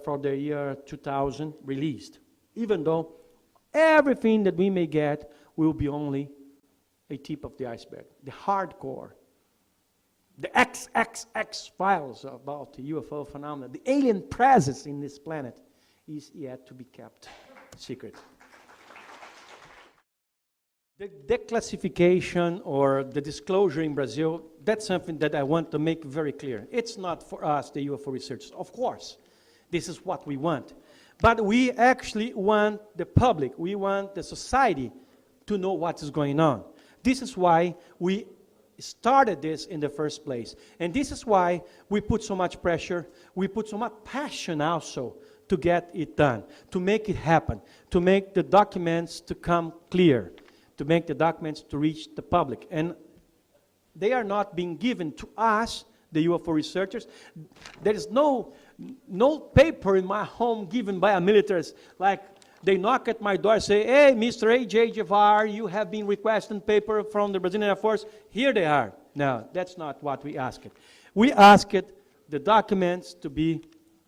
for the year 2000 released. Even though everything that we may get will be only a tip of the iceberg. The hardcore, the XXX files about the UFO phenomenon, the alien presence in this planet is yet to be kept secret. The declassification or the disclosure in Brazil, that's something that I want to make very clear. It's not for us, the UFO researchers. Of course, this is what we want. But we actually want the public, we want the society to know what is going on. This is why we started this in the first place. And this is why we put so much pressure, we put so much passion also to get it done, to make it happen, to make the documents to come clear, to make the documents to reach the public. And they are not being given to us, the UFO researchers. There is no paper in my home given by a military, like they knock at my door and say, hey, Mr. A.J. Gevaerd, you have been requesting paper from the Brazilian Air Force. Here they are. No, that's not what we asked. We asked the documents to be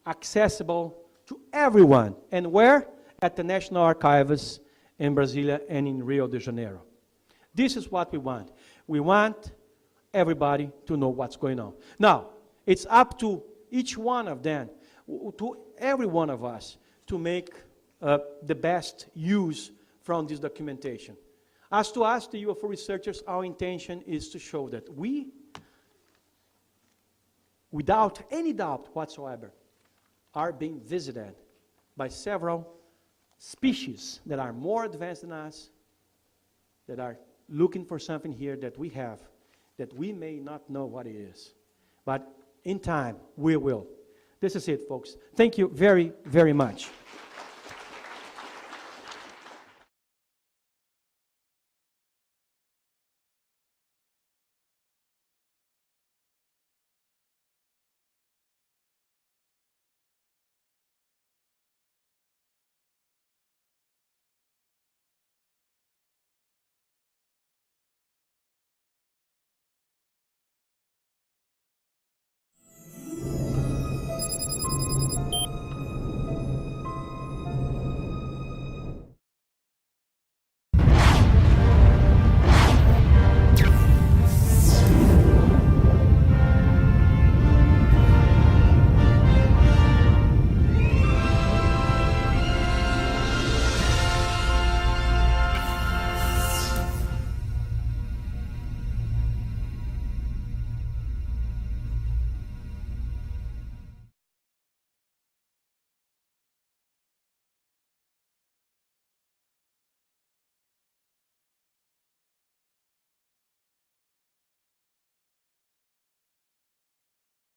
accessible to everyone. And where? At the National Archives in Brasilia and in Rio de Janeiro. This is what we want. We want everybody to know what's going on. Now, it's up to each one of them, to every one of us, to make the best use from this documentation. As to us, the UFO researchers, our intention is to show that we, without any doubt whatsoever, are being visited by several species that are more advanced than us, that are looking for something here that we have, that we may not know what it is. But in time, we will. This is it, folks. Thank you very, very much.